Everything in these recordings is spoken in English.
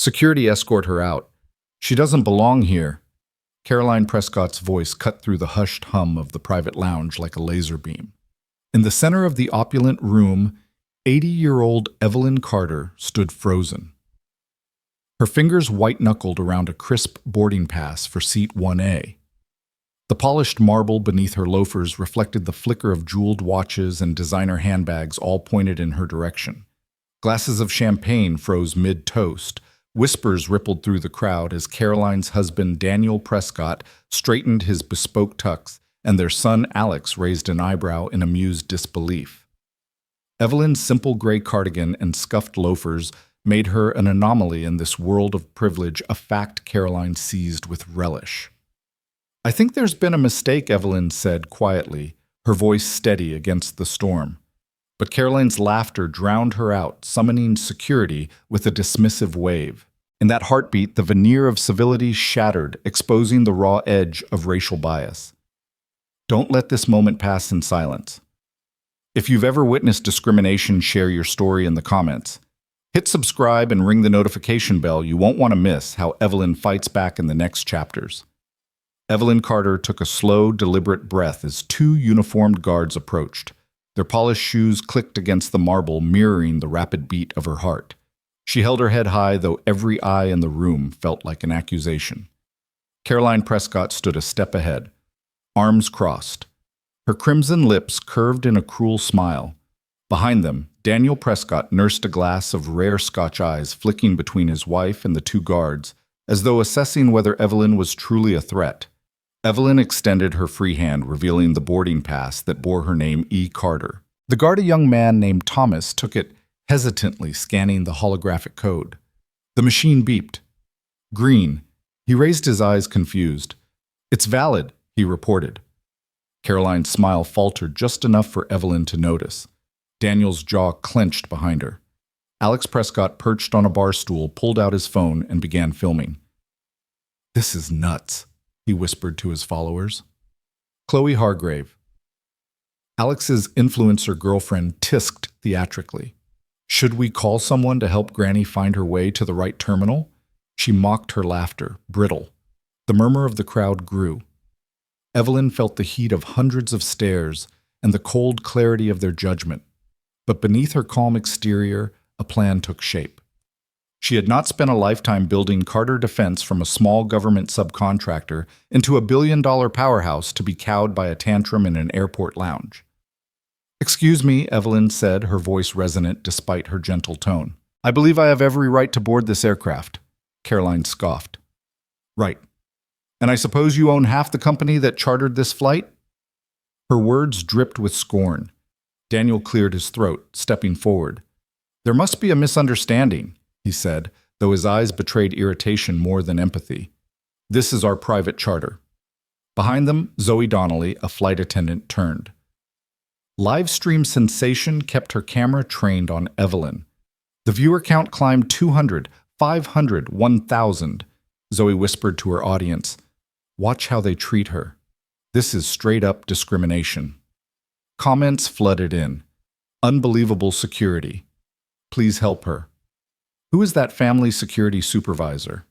Security escort her out. She doesn't belong here. Caroline Prescott's voice cut through the hushed hum of the private lounge like a laser beam. In the center of the opulent room, 80-year-old Evelyn Carter stood frozen. Her fingers white-knuckled around a crisp boarding pass for seat 1A. The polished marble beneath her loafers reflected the flicker of jeweled watches and designer handbags all pointed in her direction. Glasses of champagne froze mid-toast. Whispers rippled through the crowd as Caroline's husband Daniel Prescott straightened his bespoke tux and their son Alex raised an eyebrow in amused disbelief. Evelyn's simple gray cardigan and scuffed loafers made her an anomaly in this world of privilege, a fact Caroline seized with relish. "I think there's been a mistake," Evelyn said quietly, her voice steady against the storm. But Caroline's laughter drowned her out, summoning security with a dismissive wave. In that heartbeat, the veneer of civility shattered, exposing the raw edge of racial bias. Don't let this moment pass in silence. If you've ever witnessed discrimination, share your story in the comments. Hit subscribe and ring the notification bell. You won't want to miss how Evelyn fights back in the next chapters. Evelyn Carter took a slow, deliberate breath as two uniformed guards approached. Their polished shoes clicked against the marble, mirroring the rapid beat of her heart. She held her head high, though every eye in the room felt like an accusation. Caroline Prescott stood a step ahead, arms crossed. Her crimson lips curved in a cruel smile. Behind them, Daniel Prescott nursed a glass of rare Scotch eyes flicking between his wife and the two guards, as though assessing whether Evelyn was truly a threat. Evelyn extended her free hand, revealing the boarding pass that bore her name, E. Carter. The guard, a young man named Thomas, took it, hesitantly scanning the holographic code. The machine beeped. Green. He raised his eyes, confused. "It's valid," he reported. Caroline's smile faltered just enough for Evelyn to notice. Daniel's jaw clenched behind her. Alex Prescott, perched on a bar stool, pulled out his phone and began filming. "This is nuts," he whispered to his followers. Chloe Hargrave. Alex's influencer girlfriend tisked theatrically. "Should we call someone to help Granny find her way to the right terminal?" She mocked her laughter, brittle. The murmur of the crowd grew. Evelyn felt the heat of hundreds of stares and the cold clarity of their judgment. But beneath her calm exterior, a plan took shape. She had not spent a lifetime building Carter Defense from a small government subcontractor into a billion-dollar powerhouse to be cowed by a tantrum in an airport lounge. "Excuse me," Evelyn said, her voice resonant despite her gentle tone. "I believe I have every right to board this aircraft." Caroline scoffed. "Right. And I suppose you own half the company that chartered this flight?" Her words dripped with scorn. Daniel cleared his throat, stepping forward. "There must be a misunderstanding," he said, though his eyes betrayed irritation more than empathy. "This is our private charter." Behind them, Zoe Donnelly, a flight attendant, turned. Live stream sensation kept her camera trained on Evelyn. The viewer count climbed 200, 500, 1,000. Zoe whispered to her audience, "Watch how they treat her. This is straight-up discrimination." Comments flooded in. "Unbelievable security. Please help her. Who is that family security supervisor?"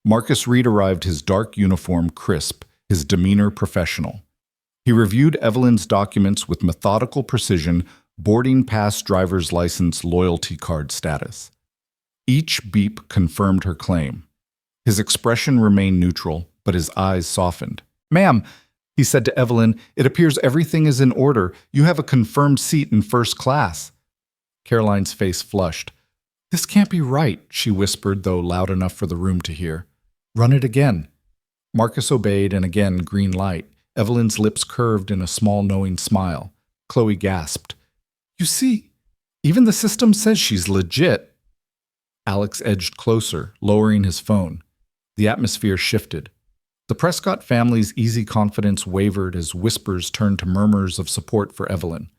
Marcus Reed arrived, his dark uniform crisp, his demeanor professional. He reviewed Evelyn's documents with methodical precision, boarding pass, driver's license, loyalty card status. Each beep confirmed her claim. His expression remained neutral, but his eyes softened. "Ma'am," he said to Evelyn, "it appears everything is in order. You have a confirmed seat in first class." Caroline's face flushed. "This can't be right," she whispered, though loud enough for the room to hear. "Run it again." Marcus obeyed, and again green light. Evelyn's lips curved in a small knowing smile. Chloe gasped. "You see, even the system says she's legit." Alex edged closer, lowering his phone. The atmosphere shifted. The Prescott family's easy confidence wavered as whispers turned to murmurs of support for Evelyn.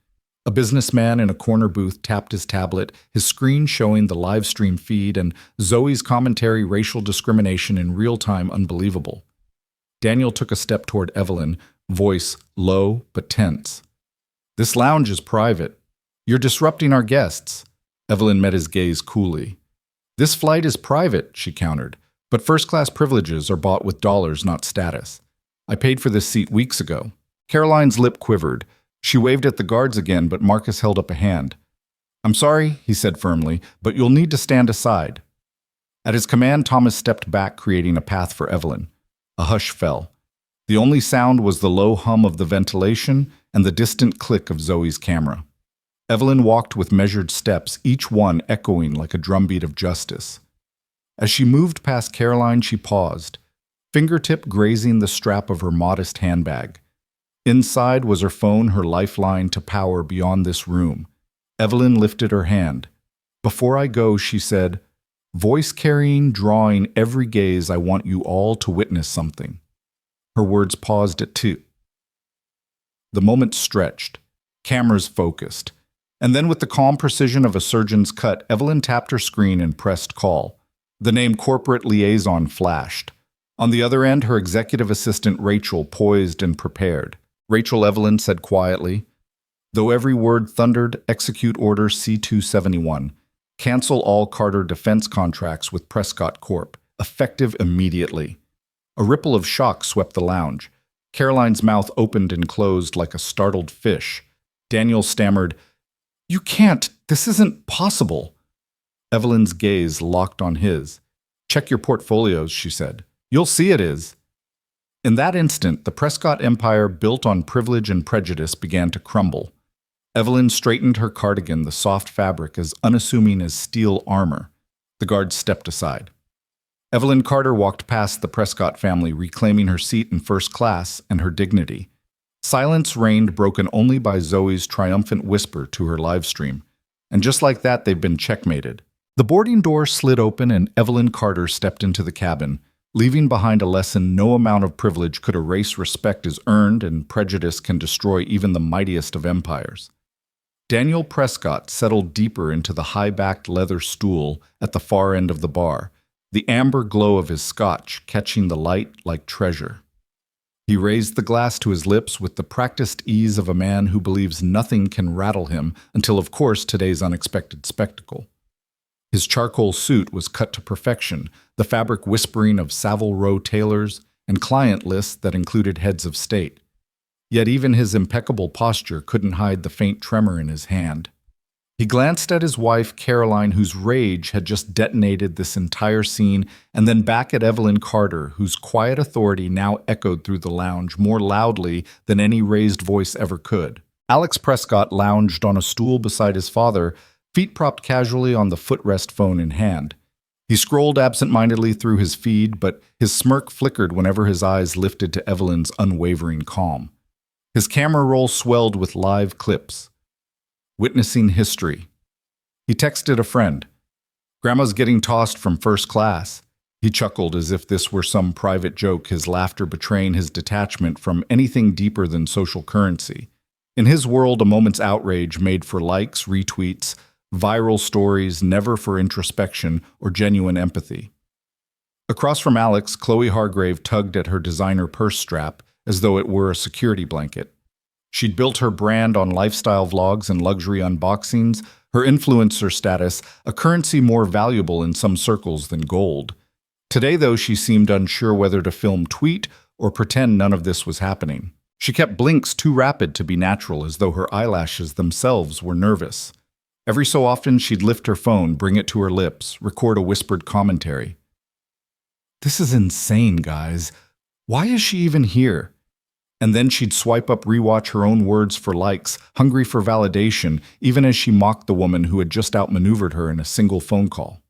A businessman in a corner booth tapped his tablet, his screen showing the live stream feed and Zoe's commentary, racial discrimination in real time, unbelievable. Daniel took a step toward Evelyn, voice low but tense. "This lounge is private. You're disrupting our guests." Evelyn met his gaze coolly. This flight is private, she countered, but first-class privileges are bought with dollars, not status. I paid for this seat weeks ago. Caroline's lip quivered. She waved at the guards again, but Marcus held up a hand. I'm sorry, he said firmly, but you'll need to stand aside. At his command, Thomas stepped back, creating a path for Evelyn. A hush fell. The only sound was the low hum of the ventilation and the distant click of Zoe's camera. Evelyn walked with measured steps, each one echoing like a drumbeat of justice. As she moved past Caroline, she paused, fingertip grazing the strap of her modest handbag. Inside was her phone, her lifeline to power beyond this room. Evelyn lifted her hand. Before I go, she said, voice carrying, drawing every gaze, I want you all to witness something. Her words paused at 2. The moment stretched, cameras focused, and then with the calm precision of a surgeon's cut, Evelyn tapped her screen and pressed call. The name corporate liaison flashed. On the other end, her executive assistant Rachel poised and prepared. Rachel, Evelyn said quietly, though every word thundered, execute order C-271. Cancel all Carter defense contracts with Prescott Corp. Effective immediately. A ripple of shock swept the lounge. Caroline's mouth opened and closed like a startled fish. Daniel stammered, You can't. This isn't possible. Evelyn's gaze locked on his. Check your portfolios, she said. You'll see it is. In that instant, the Prescott empire built on privilege and prejudice began to crumble. Evelyn straightened her cardigan, the soft fabric as unassuming as steel armor. The guards stepped aside. Evelyn Carter walked past the Prescott family, reclaiming her seat in first class and her dignity. Silence reigned, broken only by Zoe's triumphant whisper to her live stream. And just like that, they've been checkmated. The boarding door slid open and Evelyn Carter stepped into the cabin, leaving behind a lesson no amount of privilege could erase. Respect is earned, and prejudice can destroy even the mightiest of empires. Daniel Prescott settled deeper into the high-backed leather stool at the far end of the bar, the amber glow of his scotch catching the light like treasure. He raised the glass to his lips with the practiced ease of a man who believes nothing can rattle him until, of course, today's unexpected spectacle. His charcoal suit was cut to perfection, the fabric whispering of Savile Row tailors and client lists that included heads of state. Yet even his impeccable posture couldn't hide the faint tremor in his hand. He glanced at his wife, Caroline, whose rage had just detonated this entire scene, and then back at Evelyn Carter, whose quiet authority now echoed through the lounge more loudly than any raised voice ever could. Alex Prescott lounged on a stool beside his father, feet propped casually on the footrest, phone in hand. He scrolled absent-mindedly through his feed, but his smirk flickered whenever his eyes lifted to Evelyn's unwavering calm. His camera roll swelled with live clips. Witnessing history. He texted a friend. Grandma's getting tossed from first class. He chuckled as if this were some private joke, his laughter betraying his detachment from anything deeper than social currency. In his world, a moment's outrage made for likes, retweets, viral stories, never for introspection or genuine empathy. Across from Alex, Chloe Hargrave tugged at her designer purse strap as though it were a security blanket. She'd built her brand on lifestyle vlogs and luxury unboxings, her influencer status a currency more valuable in some circles than gold. Today, though, she seemed unsure whether to film tweet or pretend none of this was happening. She kept blinks too rapid to be natural, as though her eyelashes themselves were nervous. Every so often, she'd lift her phone, bring it to her lips, record a whispered commentary. This is insane, guys. Why is she even here? And then she'd swipe up, rewatch her own words for likes, hungry for validation, even as she mocked the woman who had just outmaneuvered her in a single phone call.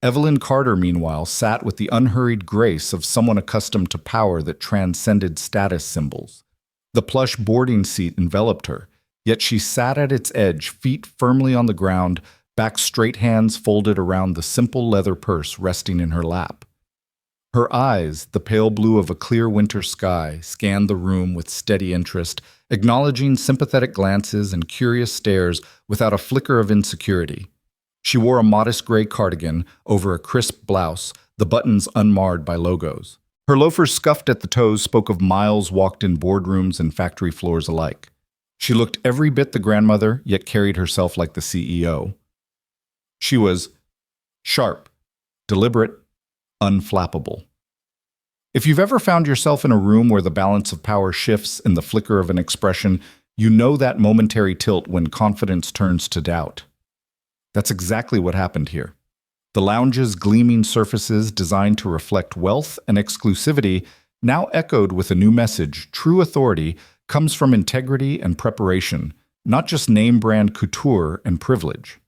Evelyn Carter, meanwhile, sat with the unhurried grace of someone accustomed to power that transcended status symbols. The plush boarding seat enveloped her, yet she sat at its edge, feet firmly on the ground, back straight, hands folded around the simple leather purse resting in her lap. Her eyes, the pale blue of a clear winter sky, scanned the room with steady interest, acknowledging sympathetic glances and curious stares without a flicker of insecurity. She wore a modest gray cardigan over a crisp blouse, the buttons unmarred by logos. Her loafers scuffed at the toes spoke of miles walked in boardrooms and factory floors alike. She looked every bit the grandmother, yet carried herself like the CEO. She was sharp, deliberate, unflappable. If you've ever found yourself in a room where the balance of power shifts in the flicker of an expression, you know that momentary tilt when confidence turns to doubt. That's exactly what happened here. The lounge's gleaming surfaces, designed to reflect wealth and exclusivity, now echoed with a new message. True authority comes from integrity and preparation, not just name-brand couture and privilege.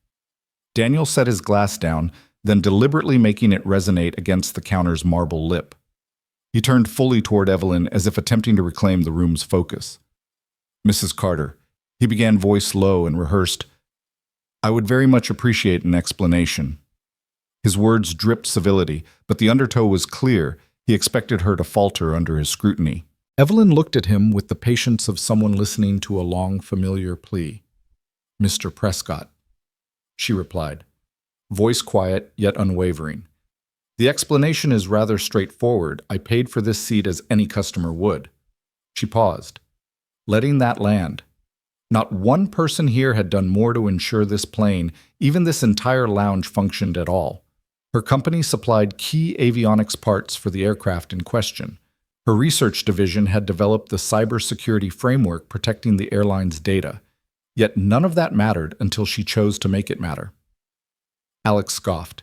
Daniel set his glass down, then deliberately making it resonate against the counter's marble lip. He turned fully toward Evelyn as if attempting to reclaim the room's focus. "Mrs. Carter," he began, voice low and rehearsed, "I would very much appreciate an explanation." His words dripped civility, but the undertow was clear. He expected her to falter under his scrutiny. Evelyn looked at him with the patience of someone listening to a long, familiar plea. "Mr. Prescott," she replied, voice quiet yet unwavering. "The explanation is rather straightforward. I paid for this seat as any customer would." She paused, letting that land. Not one person here had done more to ensure this plane, even this entire lounge, functioned at all. Her company supplied key avionics parts for the aircraft in question. Her research division had developed the cybersecurity framework protecting the airline's data. Yet none of that mattered until she chose to make it matter. Alex scoffed.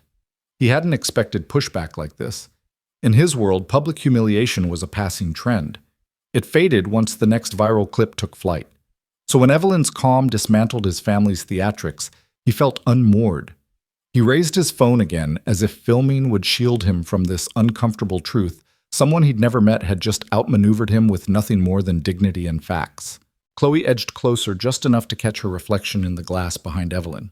He hadn't expected pushback like this. In his world, public humiliation was a passing trend. It faded once the next viral clip took flight. So when Evelyn's calm dismantled his family's theatrics, he felt unmoored. He raised his phone again, as if filming would shield him from this uncomfortable truth. Someone he'd never met had just outmaneuvered him with nothing more than dignity and facts. Chloe edged closer just enough to catch her reflection in the glass behind Evelyn.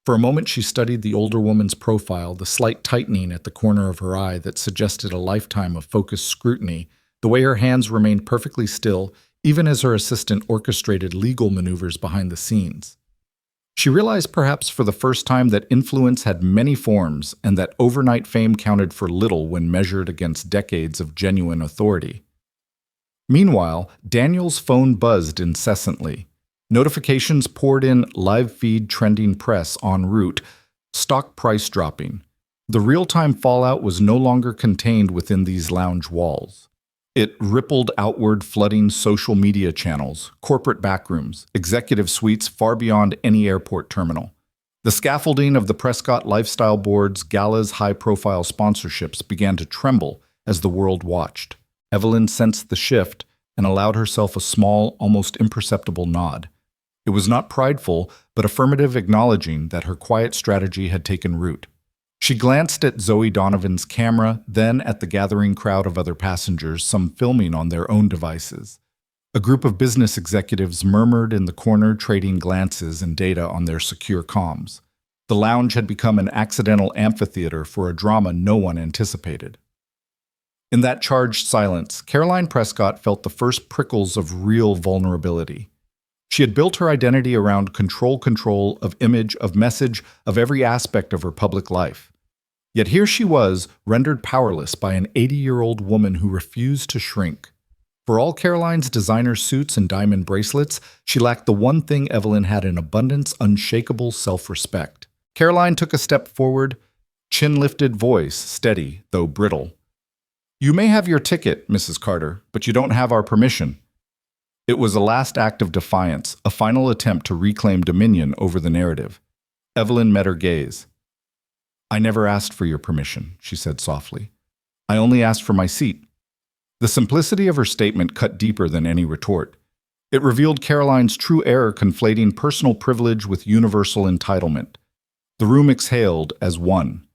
For a moment she studied the older woman's profile, the slight tightening at the corner of her eye that suggested a lifetime of focused scrutiny, the way her hands remained perfectly still, even as her assistant orchestrated legal maneuvers behind the scenes. She realized perhaps for the first time that influence had many forms and that overnight fame counted for little when measured against decades of genuine authority. Meanwhile, Daniel's phone buzzed incessantly. Notifications poured in, live feed, trending press en route, stock price dropping. The real-time fallout was no longer contained within these lounge walls. It rippled outward, flooding social media channels, corporate backrooms, executive suites far beyond any airport terminal. The scaffolding of the Prescott Lifestyle Board's gala's high-profile sponsorships began to tremble as the world watched. Evelyn sensed the shift and allowed herself a small, almost imperceptible nod. It was not prideful, but affirmative, acknowledging that her quiet strategy had taken root. She glanced at Zoe Donovan's camera, then at the gathering crowd of other passengers, some filming on their own devices. A group of business executives murmured in the corner, trading glances and data on their secure comms. The lounge had become an accidental amphitheater for a drama no one anticipated. In that charged silence, Caroline Prescott felt the first prickles of real vulnerability. She had built her identity around control of image, of message, of every aspect of her public life. Yet here she was, rendered powerless by an 80-year-old woman who refused to shrink. For all Caroline's designer suits and diamond bracelets, she lacked the one thing Evelyn had in abundance: unshakable self-respect. Caroline took a step forward, chin-lifted, voice steady, though brittle. "You may have your ticket, Mrs. Carter, but you don't have our permission." It was a last act of defiance, a final attempt to reclaim dominion over the narrative. Evelyn met her gaze. "I never asked for your permission," she said softly. "I only asked for my seat." The simplicity of her statement cut deeper than any retort. It revealed Caroline's true error, conflating personal privilege with universal entitlement. The room exhaled as one.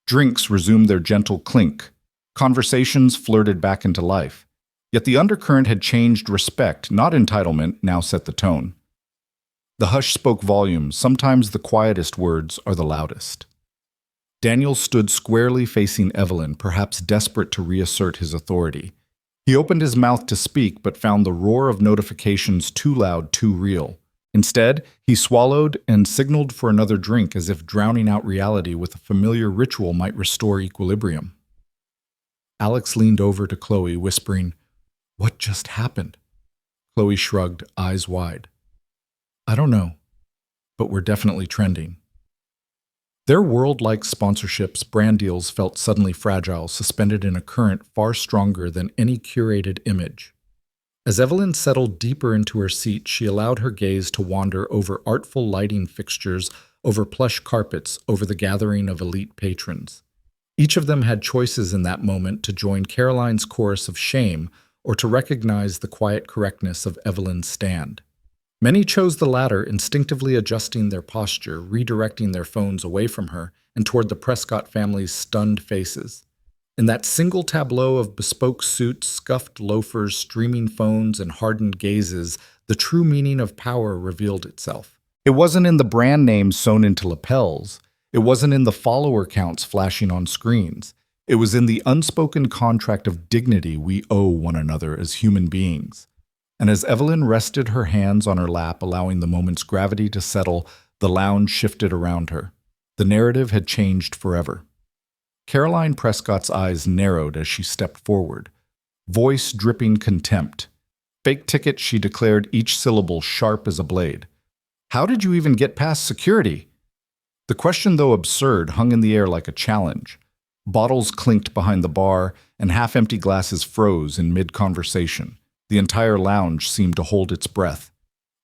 Drinks resumed their gentle clink. Conversations flirted back into life. Yet the undercurrent had changed. Respect, not entitlement, now set the tone. The hush spoke volumes. Sometimes the quietest words are the loudest. Daniel stood squarely facing Evelyn, perhaps desperate to reassert his authority. He opened his mouth to speak, but found the roar of notifications too loud, too real. Instead, he swallowed and signaled for another drink, as if drowning out reality with a familiar ritual might restore equilibrium. Alex leaned over to Chloe, whispering, "What just happened?" Chloe shrugged, eyes wide. "I don't know, but we're definitely trending." Their world-like sponsorships, brand deals felt suddenly fragile, suspended in a current far stronger than any curated image. As Evelyn settled deeper into her seat, she allowed her gaze to wander over artful lighting fixtures, over plush carpets, over the gathering of elite patrons. Each of them had choices in that moment to join Caroline's chorus of shame or to recognize the quiet correctness of Evelyn's stand. Many chose the latter, instinctively adjusting their posture, redirecting their phones away from her and toward the Prescott family's stunned faces. In that single tableau of bespoke suits, scuffed loafers, streaming phones, and hardened gazes, the true meaning of power revealed itself. It wasn't in the brand names sewn into lapels. It wasn't in the follower counts flashing on screens. It was in the unspoken contract of dignity we owe one another as human beings. And as Evelyn rested her hands on her lap, allowing the moment's gravity to settle, the lounge shifted around her. The narrative had changed forever. Caroline Prescott's eyes narrowed as she stepped forward, voice dripping contempt. Fake ticket, she declared, each syllable sharp as a blade. How did you even get past security? The question, though absurd, hung in the air like a challenge. Bottles clinked behind the bar, and half-empty glasses froze in mid-conversation. The entire lounge seemed to hold its breath.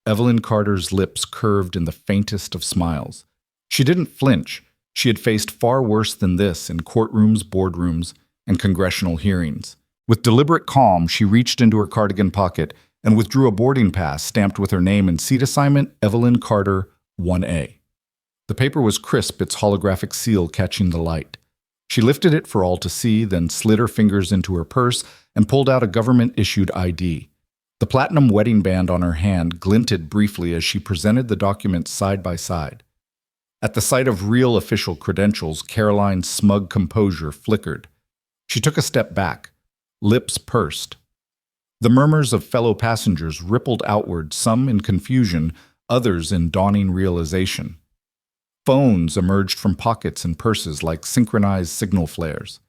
Evelyn Carter's lips curved in the faintest of smiles. She didn't flinch. She had faced far worse than this in courtrooms, boardrooms, and congressional hearings. With deliberate calm, she reached into her cardigan pocket and withdrew a boarding pass stamped with her name and seat assignment, Evelyn Carter, 1A. The paper was crisp, its holographic seal catching the light. She lifted it for all to see, then slid her fingers into her purse and pulled out a government-issued ID. The platinum wedding band on her hand glinted briefly as she presented the documents side by side. At the sight of real official credentials, Caroline's smug composure flickered. She took a step back, lips pursed. The murmurs of fellow passengers rippled outward, some in confusion, others in dawning realization. Phones emerged from pockets and purses like synchronized signal flares.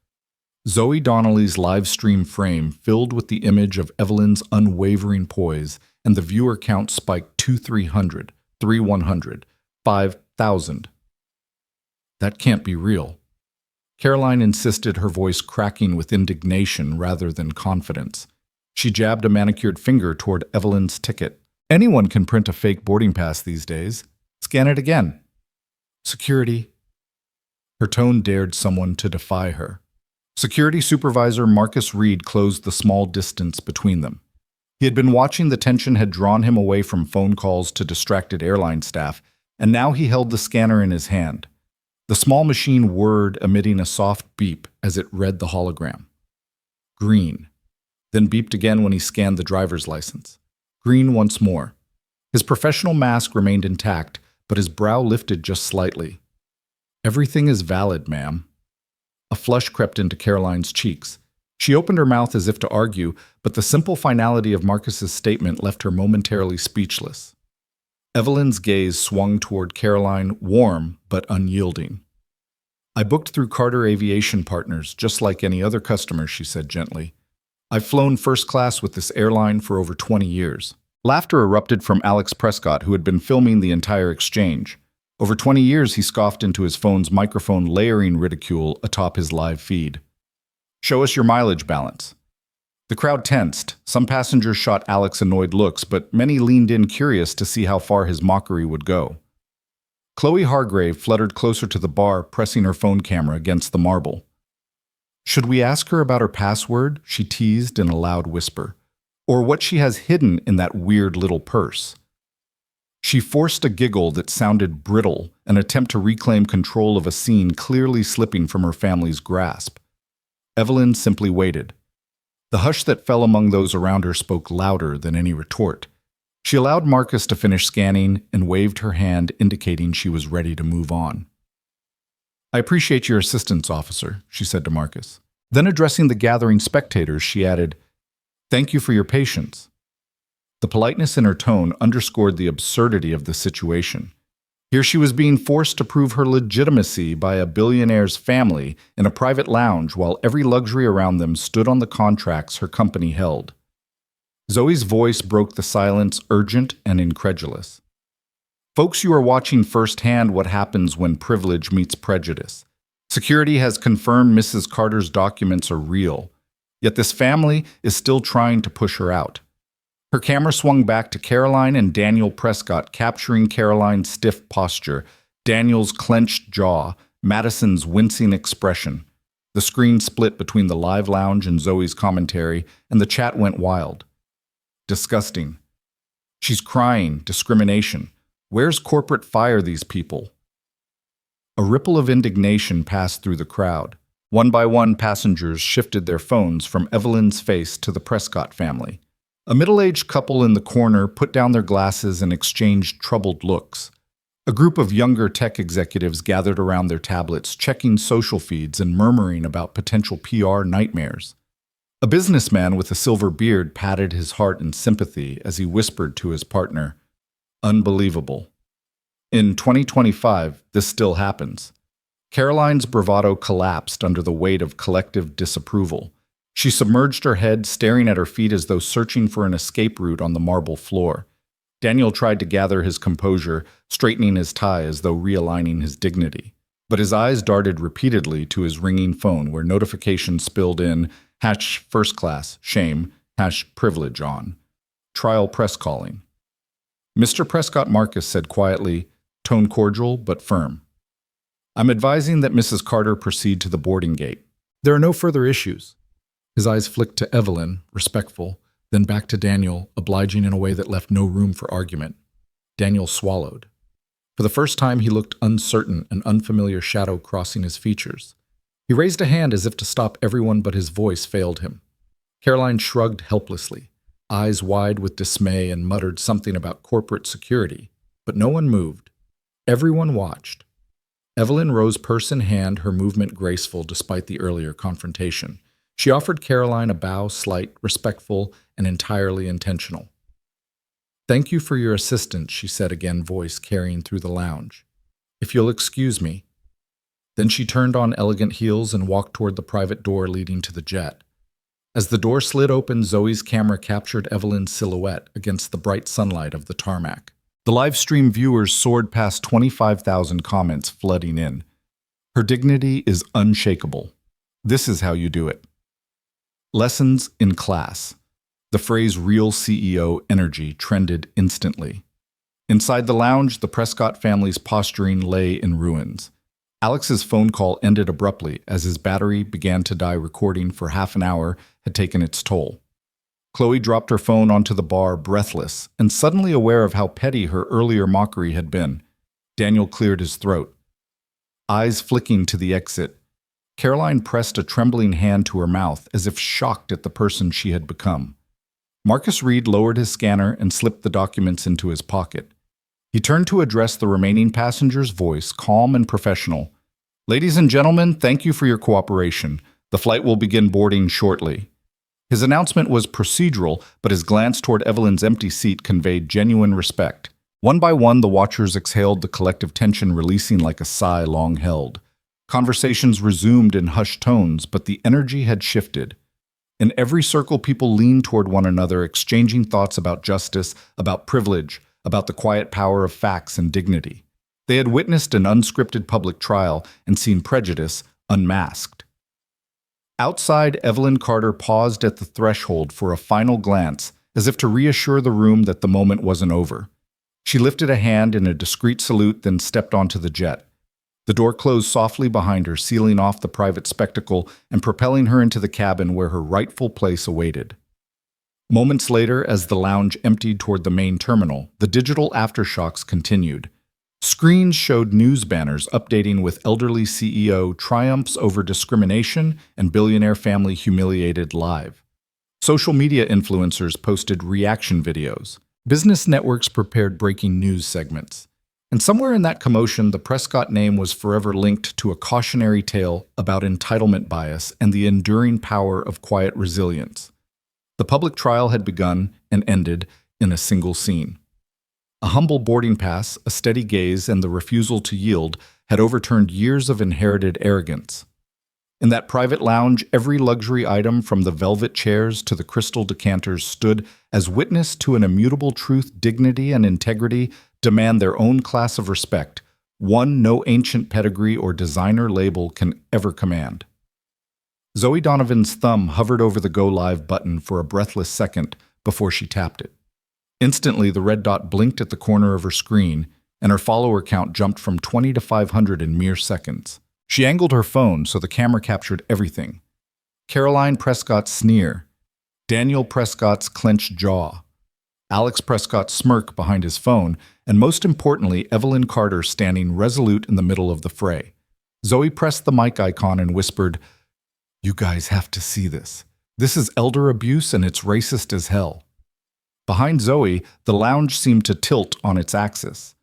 Zoe Donnelly's live stream frame filled with the image of Evelyn's unwavering poise, and the viewer count spiked to 300, 3,100, 5,000. That can't be real. Caroline insisted, her voice cracking with indignation rather than confidence. She jabbed a manicured finger toward Evelyn's ticket. Anyone can print a fake boarding pass these days. Scan it again. Security. Her tone dared someone to defy her. Security Supervisor Marcus Reed closed the small distance between them. He had been watching the tension had drawn him away from phone calls to distracted airline staff, and now he held the scanner in his hand. The small machine whirred, emitting a soft beep as it read the hologram. Green. Then beeped again when he scanned the driver's license. Green once more. His professional mask remained intact, but his brow lifted just slightly. Everything is valid, ma'am. A flush crept into Caroline's cheeks. She opened her mouth as if to argue, but the simple finality of Marcus's statement left her momentarily speechless. Evelyn's gaze swung toward Caroline, warm but unyielding. I booked through Carter Aviation Partners, just like any other customer, she said gently. I've flown first class with this airline for over 20 years. Laughter erupted from Alex Prescott, who had been filming the entire exchange. Over 20 years, he scoffed into his phone's microphone, layering ridicule atop his live feed. Show us your mileage balance. The crowd tensed. Some passengers shot Alex annoyed looks, but many leaned in curious to see how far his mockery would go. Chloe Hargrave fluttered closer to the bar, pressing her phone camera against the marble. Should we ask her about her password? She teased in a loud whisper. Or what she has hidden in that weird little purse. She forced a giggle that sounded brittle, an attempt to reclaim control of a scene clearly slipping from her family's grasp. Evelyn simply waited. The hush that fell among those around her spoke louder than any retort. She allowed Marcus to finish scanning and waved her hand, indicating she was ready to move on. I appreciate your assistance, officer, she said to Marcus. Then addressing the gathering spectators, she added, Thank you for your patience. The politeness in her tone underscored the absurdity of the situation. Here she was being forced to prove her legitimacy by a billionaire's family in a private lounge while every luxury around them stood on the contracts her company held. Zoe's voice broke the silence, urgent and incredulous. Folks, you are watching firsthand what happens when privilege meets prejudice. Security has confirmed Mrs. Carter's documents are real, yet this family is still trying to push her out. Her camera swung back to Caroline and Daniel Prescott, capturing Caroline's stiff posture, Daniel's clenched jaw, Madison's wincing expression. The screen split between the live lounge and Zoe's commentary, and the chat went wild. Disgusting. She's crying. Discrimination. Where's corporate fire these people? A ripple of indignation passed through the crowd. One by one, passengers shifted their phones from Evelyn's face to the Prescott family. A middle-aged couple in the corner put down their glasses and exchanged troubled looks. A group of younger tech executives gathered around their tablets, checking social feeds and murmuring about potential PR nightmares. A businessman with a silver beard patted his heart in sympathy as he whispered to his partner, "Unbelievable." In 2025, this still happens. Caroline's bravado collapsed under the weight of collective disapproval. She submerged her head, staring at her feet as though searching for an escape route on the marble floor. Daniel tried to gather his composure, straightening his tie as though realigning his dignity. But his eyes darted repeatedly to his ringing phone where notifications spilled in, #first class, shame, #privilege on. Trial press calling. Mr. Prescott Marcus said quietly, tone cordial but firm, "I'm advising that Mrs. Carter proceed to the boarding gate. There are no further issues." His eyes flicked to Evelyn, respectful, then back to Daniel, obliging in a way that left no room for argument. Daniel swallowed. For the first time, he looked uncertain, an unfamiliar shadow crossing his features. He raised a hand as if to stop everyone, but his voice failed him. Caroline shrugged helplessly, eyes wide with dismay, and muttered something about corporate security, but no one moved. Everyone watched. Evelyn rose purse in hand, her movement graceful despite the earlier confrontation. She offered Caroline a bow, slight, respectful, and entirely intentional. "Thank you for your assistance," she said again, voice carrying through the lounge. "If you'll excuse me." Then she turned on elegant heels and walked toward the private door leading to the jet. As the door slid open, Zoe's camera captured Evelyn's silhouette against the bright sunlight of the tarmac. The live stream viewers soared past 25,000 comments flooding in. Her dignity is unshakable. This is how you do it. Lessons in class. The phrase "real CEO energy" trended instantly. Inside the lounge, the Prescott family's posturing lay in ruins. Alex's phone call ended abruptly as his battery began to die. Recording for half an hour had taken its toll. Chloe dropped her phone onto the bar, breathless, and suddenly aware of how petty her earlier mockery had been. Daniel cleared his throat. Eyes flicking to the exit, Caroline pressed a trembling hand to her mouth as if shocked at the person she had become. Marcus Reed lowered his scanner and slipped the documents into his pocket. He turned to address the remaining passengers, voice calm and professional. "Ladies and gentlemen, thank you for your cooperation. The flight will begin boarding shortly." His announcement was procedural, but his glance toward Evelyn's empty seat conveyed genuine respect. One by one, the watchers exhaled, the collective tension releasing like a sigh long held. Conversations resumed in hushed tones, but the energy had shifted. In every circle, people leaned toward one another, exchanging thoughts about justice, about privilege, about the quiet power of facts and dignity. They had witnessed an unscripted public trial and seen prejudice unmasked. Outside, Evelyn Carter paused at the threshold for a final glance, as if to reassure the room that the moment wasn't over. She lifted a hand in a discreet salute, then stepped onto the jet. The door closed softly behind her, sealing off the private spectacle and propelling her into the cabin where her rightful place awaited. Moments later, as the lounge emptied toward the main terminal, the digital aftershocks continued. Screens showed news banners updating with elderly CEO triumphs over discrimination and billionaire family humiliated live. Social media influencers posted reaction videos. Business networks prepared breaking news segments. And somewhere in that commotion, the Prescott name was forever linked to a cautionary tale about entitlement bias and the enduring power of quiet resilience. The public trial had begun and ended in a single scene. A humble boarding pass, a steady gaze, and the refusal to yield had overturned years of inherited arrogance. In that private lounge, every luxury item from the velvet chairs to the crystal decanters stood as witness to an immutable truth: dignity and integrity demand their own class of respect, one no ancient pedigree or designer label can ever command. Zoe Donovan's thumb hovered over the Go Live button for a breathless second before she tapped it. Instantly, the red dot blinked at the corner of her screen, and her follower count jumped from 20 to 500 in mere seconds. She angled her phone so the camera captured everything. Caroline Prescott's sneer, Daniel Prescott's clenched jaw, Alex Prescott's smirk behind his phone, and most importantly, Evelyn Carter standing resolute in the middle of the fray. Zoe pressed the mic icon and whispered, "You guys have to see this. This is elder abuse and it's racist as hell." Behind Zoe, the lounge seemed to tilt on its axis.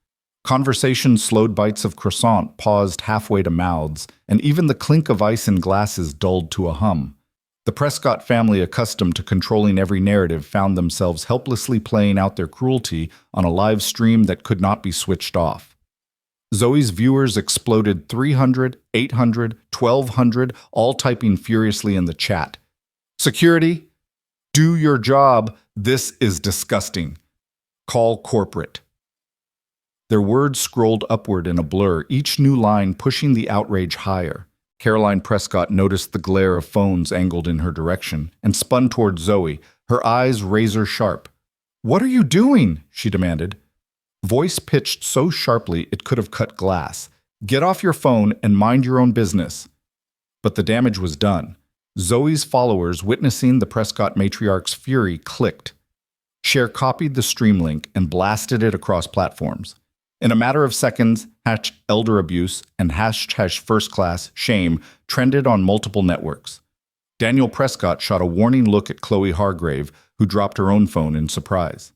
Conversation slowed, bites of croissant paused halfway to mouths, and even the clink of ice in glasses dulled to a hum. The Prescott family, accustomed to controlling every narrative, found themselves helplessly playing out their cruelty on a live stream that could not be switched off. Zoe's viewers exploded 300, 800, 1,200, all typing furiously in the chat. "Security, do your job. This is disgusting. Call corporate." Their words scrolled upward in a blur, each new line pushing the outrage higher. Caroline Prescott noticed the glare of phones angled in her direction and spun toward Zoe, her eyes razor sharp. "What are you doing?" she demanded. Voice pitched so sharply it could have cut glass. "Get off your phone and mind your own business." But the damage was done. Zoe's followers, witnessing the Prescott matriarch's fury, clicked. Cher copied the stream link and blasted it across platforms. In a matter of seconds, #elder abuse and #first-class shame trended on multiple networks. Daniel Prescott shot a warning look at Chloe Hargrave, who dropped her own phone in surprise.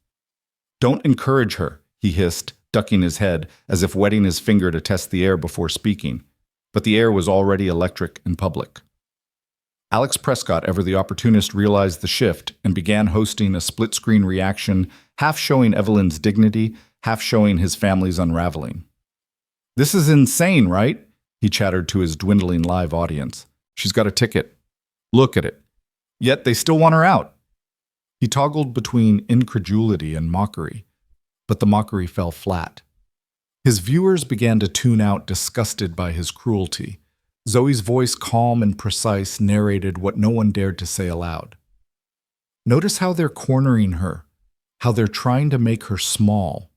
"Don't encourage her," he hissed, ducking his head as if wetting his finger to test the air before speaking. But the air was already electric and public. Alex Prescott, ever the opportunist, realized the shift and began hosting a split-screen reaction, half showing Evelyn's dignity, half showing his family's unraveling. "This is insane, right?" he chattered to his dwindling live audience. "She's got a ticket. Look at it. Yet they still want her out." He toggled between incredulity and mockery, but the mockery fell flat. His viewers began to tune out, disgusted by his cruelty. Zoe's voice, calm and precise, narrated what no one dared to say aloud. "Notice how they're cornering her, how they're trying to make her small.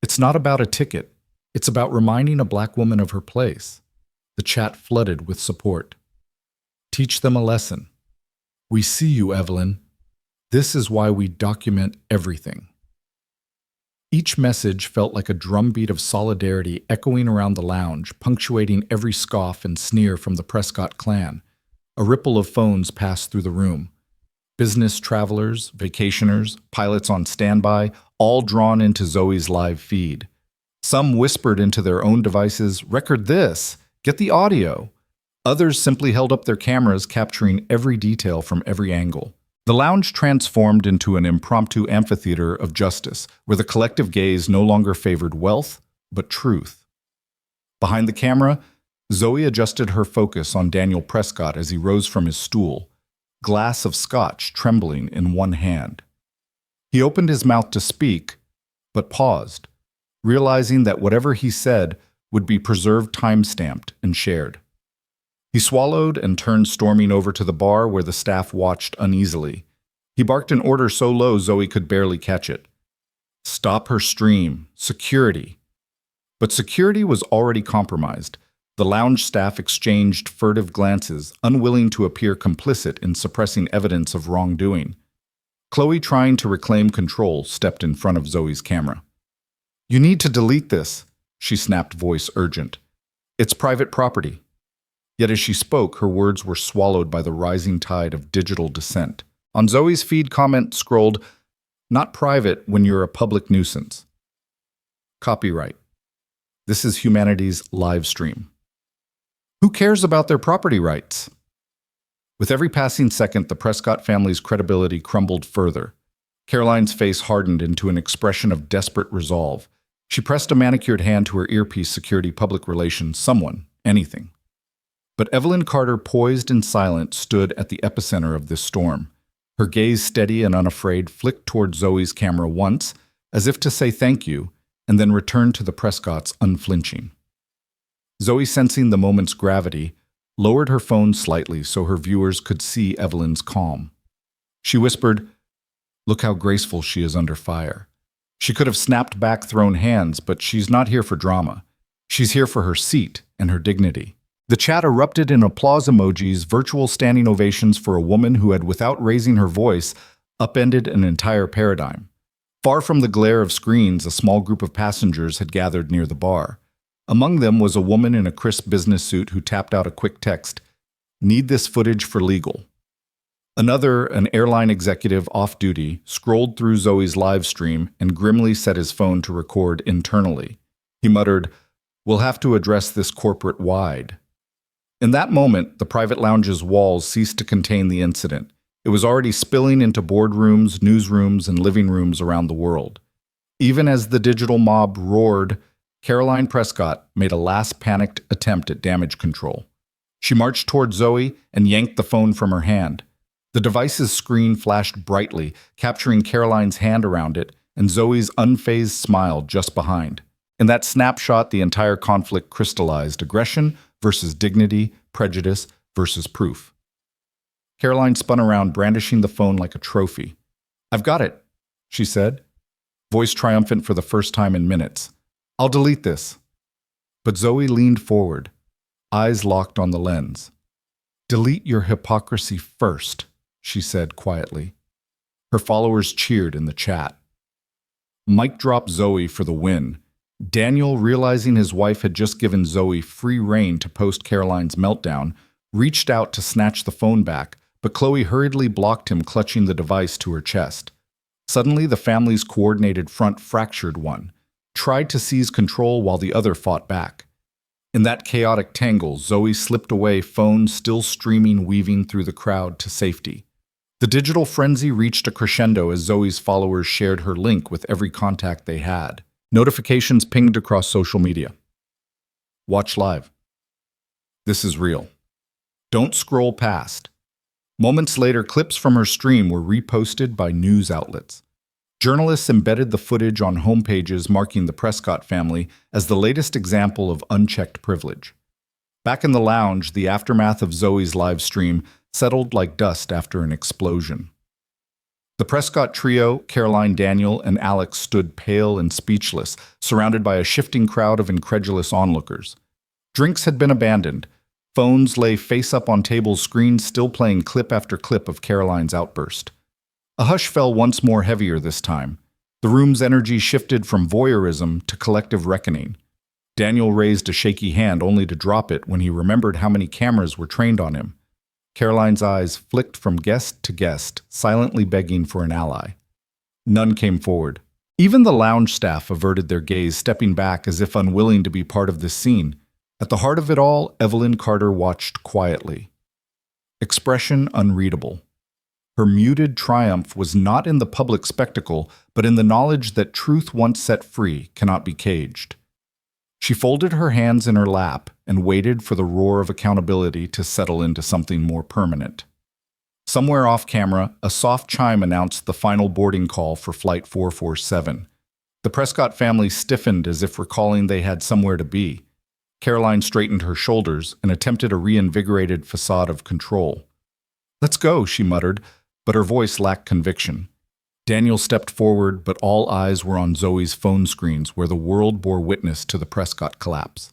It's not about a ticket. It's about reminding a black woman of her place." The chat flooded with support. "Teach them a lesson. We see you, Evelyn. This is why we document everything." Each message felt like a drumbeat of solidarity echoing around the lounge, punctuating every scoff and sneer from the Prescott clan. A ripple of phones passed through the room. Business travelers, vacationers, pilots on standby, all drawn into Zoe's live feed. Some whispered into their own devices, "Record this! Get the audio!" Others simply held up their cameras, capturing every detail from every angle. The lounge transformed into an impromptu amphitheater of justice, where the collective gaze no longer favored wealth, but truth. Behind the camera, Zoe adjusted her focus on Daniel Prescott as he rose from his stool, glass of scotch trembling in one hand. He opened his mouth to speak, but paused, realizing that whatever he said would be preserved, time-stamped, and shared. He swallowed and turned, storming over to the bar where the staff watched uneasily. He barked an order so low Zoe could barely catch it. "Stop her stream. Security." But security was already compromised. The lounge staff exchanged furtive glances, unwilling to appear complicit in suppressing evidence of wrongdoing. Chloe, trying to reclaim control, stepped in front of Zoe's camera. "You need to delete this," she snapped, voice urgent. "It's private property." Yet as she spoke, her words were swallowed by the rising tide of digital dissent. On Zoe's feed, comment scrolled, "Not private when you're a public nuisance." Copyright. This is humanity's live stream. Who cares about their property rights? With every passing second, the Prescott family's credibility crumbled further. Caroline's face hardened into an expression of desperate resolve. She pressed a manicured hand to her earpiece, security, public relations, someone, anything. But Evelyn Carter, poised and silent, stood at the epicenter of this storm. Her gaze, steady and unafraid, flicked toward Zoe's camera once, as if to say thank you, and then returned to the Prescotts unflinching. Zoe, sensing the moment's gravity, lowered her phone slightly so her viewers could see Evelyn's calm. She whispered, "Look how graceful she is under fire." She could have snapped back thrown hands, but she's not here for drama. She's here for her seat and her dignity. The chat erupted in applause emojis, virtual standing ovations for a woman who had, without raising her voice, upended an entire paradigm. Far from the glare of screens, a small group of passengers had gathered near the bar. Among them was a woman in a crisp business suit who tapped out a quick text, "Need this footage for legal." Another, an airline executive off-duty, scrolled through Zoe's live stream and grimly set his phone to record internally. He muttered, "We'll have to address this corporate-wide." In that moment, the private lounge's walls ceased to contain the incident. It was already spilling into boardrooms, newsrooms, and living rooms around the world. Even as the digital mob roared, Caroline Prescott made a last panicked attempt at damage control. She marched toward Zoe and yanked the phone from her hand. The device's screen flashed brightly, capturing Caroline's hand around it and Zoe's unfazed smile just behind. In that snapshot, the entire conflict crystallized: aggression versus dignity, prejudice versus proof. Caroline spun around, brandishing the phone like a trophy. "I've got it," she said, voice triumphant for the first time in minutes. "I'll delete this." But Zoe leaned forward, eyes locked on the lens. "Delete your hypocrisy first," she said quietly. Her followers cheered in the chat. Mic drop Zoe for the win. Daniel, realizing his wife had just given Zoe free rein to post Caroline's meltdown, reached out to snatch the phone back, but Chloe hurriedly blocked him, clutching the device to her chest. Suddenly, the family's coordinated front fractured. One tried to seize control while the other fought back. In that chaotic tangle, Zoe slipped away, phone still streaming, weaving through the crowd to safety. The digital frenzy reached a crescendo as Zoe's followers shared her link with every contact they had. Notifications pinged across social media. Watch live. This is real. Don't scroll past. Moments later, clips from her stream were reposted by news outlets. Journalists embedded the footage on homepages, marking the Prescott family as the latest example of unchecked privilege. Back in the lounge, the aftermath of Zoe's live stream settled like dust after an explosion. The Prescott trio, Caroline, Daniel, and Alex, stood pale and speechless, surrounded by a shifting crowd of incredulous onlookers. Drinks had been abandoned. Phones lay face-up on tables, screens still playing clip after clip of Caroline's outburst. A hush fell once more, heavier this time. The room's energy shifted from voyeurism to collective reckoning. Daniel raised a shaky hand only to drop it when he remembered how many cameras were trained on him. Caroline's eyes flicked from guest to guest, silently begging for an ally. None came forward. Even the lounge staff averted their gaze, stepping back as if unwilling to be part of this scene. At the heart of it all, Evelyn Carter watched quietly. Expression unreadable. Her muted triumph was not in the public spectacle, but in the knowledge that truth once set free cannot be caged. She folded her hands in her lap and waited for the roar of accountability to settle into something more permanent. Somewhere off camera, a soft chime announced the final boarding call for Flight 447. The Prescott family stiffened as if recalling they had somewhere to be. Caroline straightened her shoulders and attempted a reinvigorated facade of control. "Let's go," she muttered, but her voice lacked conviction. Daniel stepped forward, but all eyes were on Zoe's phone screens where the world bore witness to the Prescott collapse.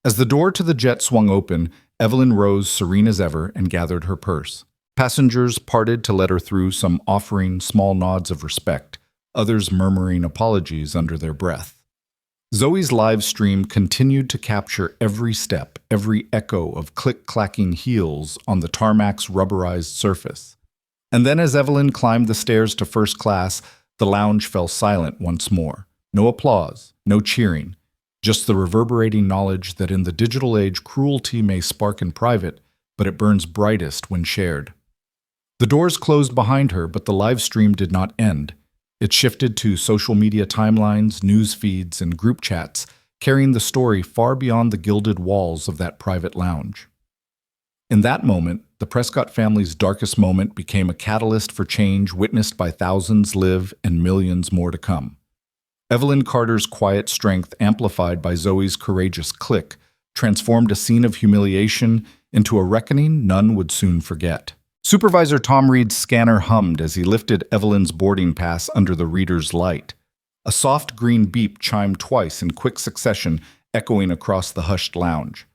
As the door to the jet swung open, Evelyn rose serene as ever and gathered her purse. Passengers parted to let her through, some offering small nods of respect, others murmuring apologies under their breath. Zoe's live stream continued to capture every step, every echo of click-clacking heels on the tarmac's rubberized surface. And then as Evelyn climbed the stairs to first class, the lounge fell silent once more. No applause, no cheering, just the reverberating knowledge that in the digital age cruelty may spark in private, but it burns brightest when shared. The doors closed behind her, but the live stream did not end. It shifted to social media timelines, news feeds, and group chats, carrying the story far beyond the gilded walls of that private lounge. In that moment, the Prescott family's darkest moment became a catalyst for change witnessed by thousands live and millions more to come. Evelyn Carter's quiet strength, amplified by Zoe's courageous click, transformed a scene of humiliation into a reckoning none would soon forget. Supervisor Tom Reed's scanner hummed as he lifted Evelyn's boarding pass under the reader's light. A soft green beep chimed twice in quick succession, echoing across the hushed lounge.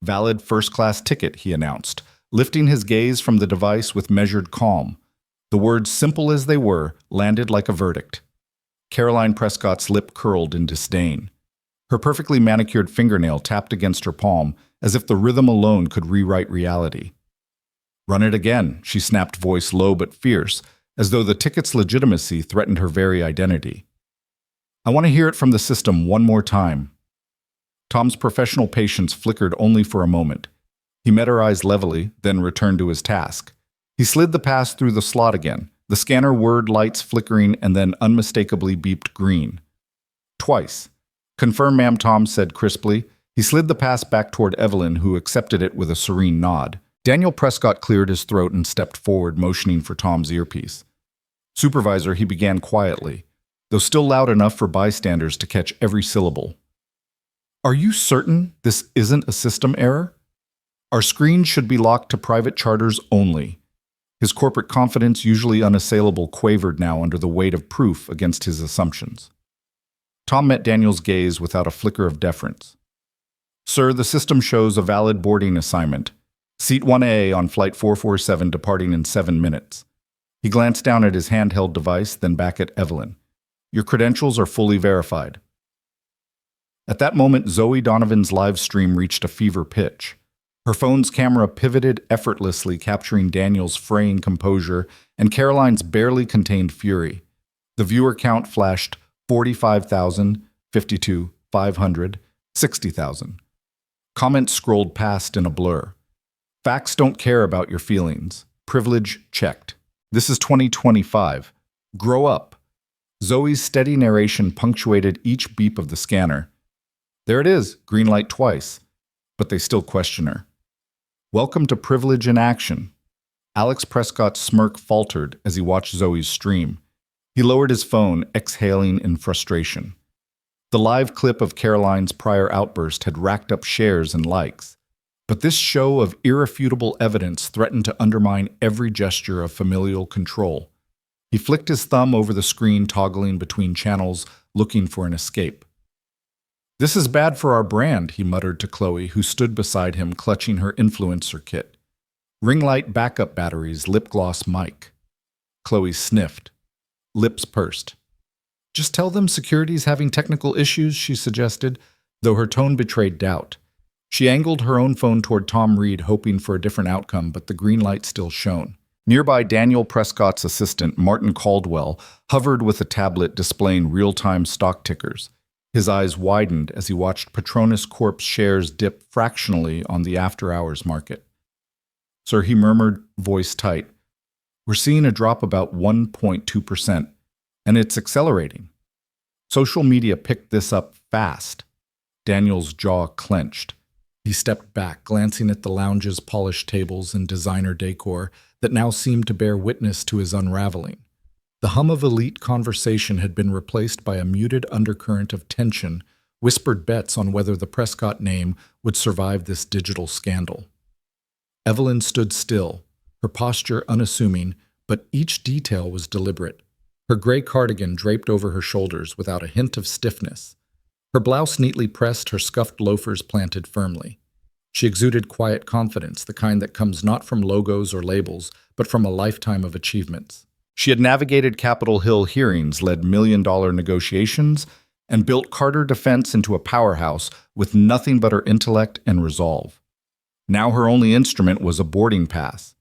"Valid first-class ticket," he announced, lifting his gaze from the device with measured calm. The words, simple as they were, landed like a verdict. Caroline Prescott's lip curled in disdain. Her perfectly manicured fingernail tapped against her palm, as if the rhythm alone could rewrite reality. "Run it again," she snapped, voice low but fierce, as though the ticket's legitimacy threatened her very identity. "I want to hear it from the system one more time." Tom's professional patience flickered only for a moment. He met her eyes levelly, then returned to his task. He slid the pass through the slot again, the scanner word lights flickering and then unmistakably beeped green. Twice. "Confirm, ma'am," Tom said crisply. He slid the pass back toward Evelyn, who accepted it with a serene nod. Daniel Prescott cleared his throat and stepped forward, motioning for Tom's earpiece. "Supervisor," he began quietly, though still loud enough for bystanders to catch every syllable. "Are you certain this isn't a system error? Our screens should be locked to private charters only." His corporate confidence, usually unassailable, quavered now under the weight of proof against his assumptions. Tom met Daniel's gaze without a flicker of deference. "Sir, the system shows a valid boarding assignment. Seat 1A on Flight 447 departing in 7 minutes. He glanced down at his handheld device, then back at Evelyn. "Your credentials are fully verified." At that moment, Zoe Donovan's live stream reached a fever pitch. Her phone's camera pivoted effortlessly, capturing Daniel's fraying composure and Caroline's barely contained fury. The viewer count flashed 45,000, 52, 500, 60,000. Comments scrolled past in a blur. "Facts don't care about your feelings. Privilege checked. This is 2025. Grow up." Zoe's steady narration punctuated each beep of the scanner. "There it is, green light twice." But they still question her. "Welcome to privilege in action." Alex Prescott's smirk faltered as he watched Zoe's stream. He lowered his phone, exhaling in frustration. The live clip of Caroline's prior outburst had racked up shares and likes. But this show of irrefutable evidence threatened to undermine every gesture of familial control. He flicked his thumb over the screen, toggling between channels, looking for an escape. "This is bad for our brand," he muttered to Chloe, who stood beside him, clutching her influencer kit. "Ring light backup batteries, lip gloss mic." Chloe sniffed. Lips pursed. "Just tell them security's having technical issues," she suggested, though her tone betrayed doubt. She angled her own phone toward Tom Reed, hoping for a different outcome, but the green light still shone. Nearby, Daniel Prescott's assistant, Martin Caldwell, hovered with a tablet displaying real-time stock tickers. His eyes widened as he watched Petronas Corp's shares dip fractionally on the after-hours market. "Sir," he murmured, voice tight, "we're seeing a drop about 1.2%, and it's accelerating." Social media picked this up fast. Daniel's jaw clenched. He stepped back, glancing at the lounge's polished tables and designer decor that now seemed to bear witness to his unraveling. The hum of elite conversation had been replaced by a muted undercurrent of tension, whispered bets on whether the Prescott name would survive this digital scandal. Evelyn stood still, her posture unassuming, but each detail was deliberate. Her gray cardigan draped over her shoulders without a hint of stiffness. Her blouse neatly pressed, her scuffed loafers planted firmly. She exuded quiet confidence, the kind that comes not from logos or labels, but from a lifetime of achievements. She had navigated Capitol Hill hearings, led million-dollar negotiations, and built Carter Defense into a powerhouse with nothing but her intellect and resolve. Now her only instrument was a boarding pass.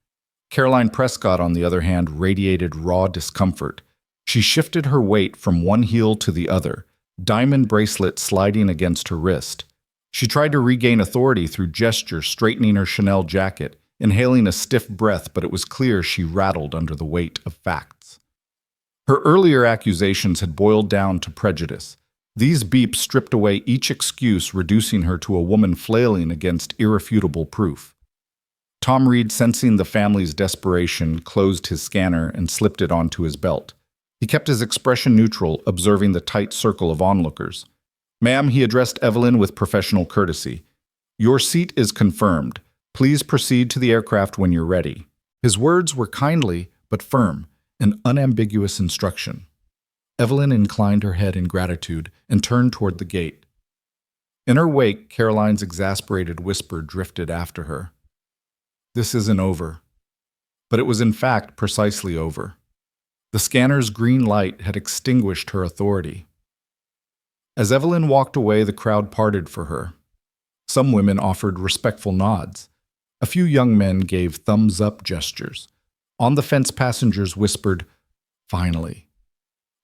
Caroline Prescott, on the other hand, radiated raw discomfort. She shifted her weight from one heel to the other, diamond bracelet sliding against her wrist. She tried to regain authority through gesture, straightening her Chanel jacket, inhaling a stiff breath, but it was clear she rattled under the weight of facts. Her earlier accusations had boiled down to prejudice. These beeps stripped away each excuse, reducing her to a woman flailing against irrefutable proof. Tom Reed, sensing the family's desperation, closed his scanner and slipped it onto his belt. He kept his expression neutral, observing the tight circle of onlookers. "Ma'am," he addressed Evelyn with professional courtesy. "Your seat is confirmed. Please proceed to the aircraft when you're ready." His words were kindly but firm, an unambiguous instruction. Evelyn inclined her head in gratitude and turned toward the gate. In her wake, Caroline's exasperated whisper drifted after her. "This isn't over." But it was in fact precisely over. The scanner's green light had extinguished her authority. As Evelyn walked away, the crowd parted for her. Some women offered respectful nods. A few young men gave thumbs-up gestures. On-the-fence passengers whispered, "Finally."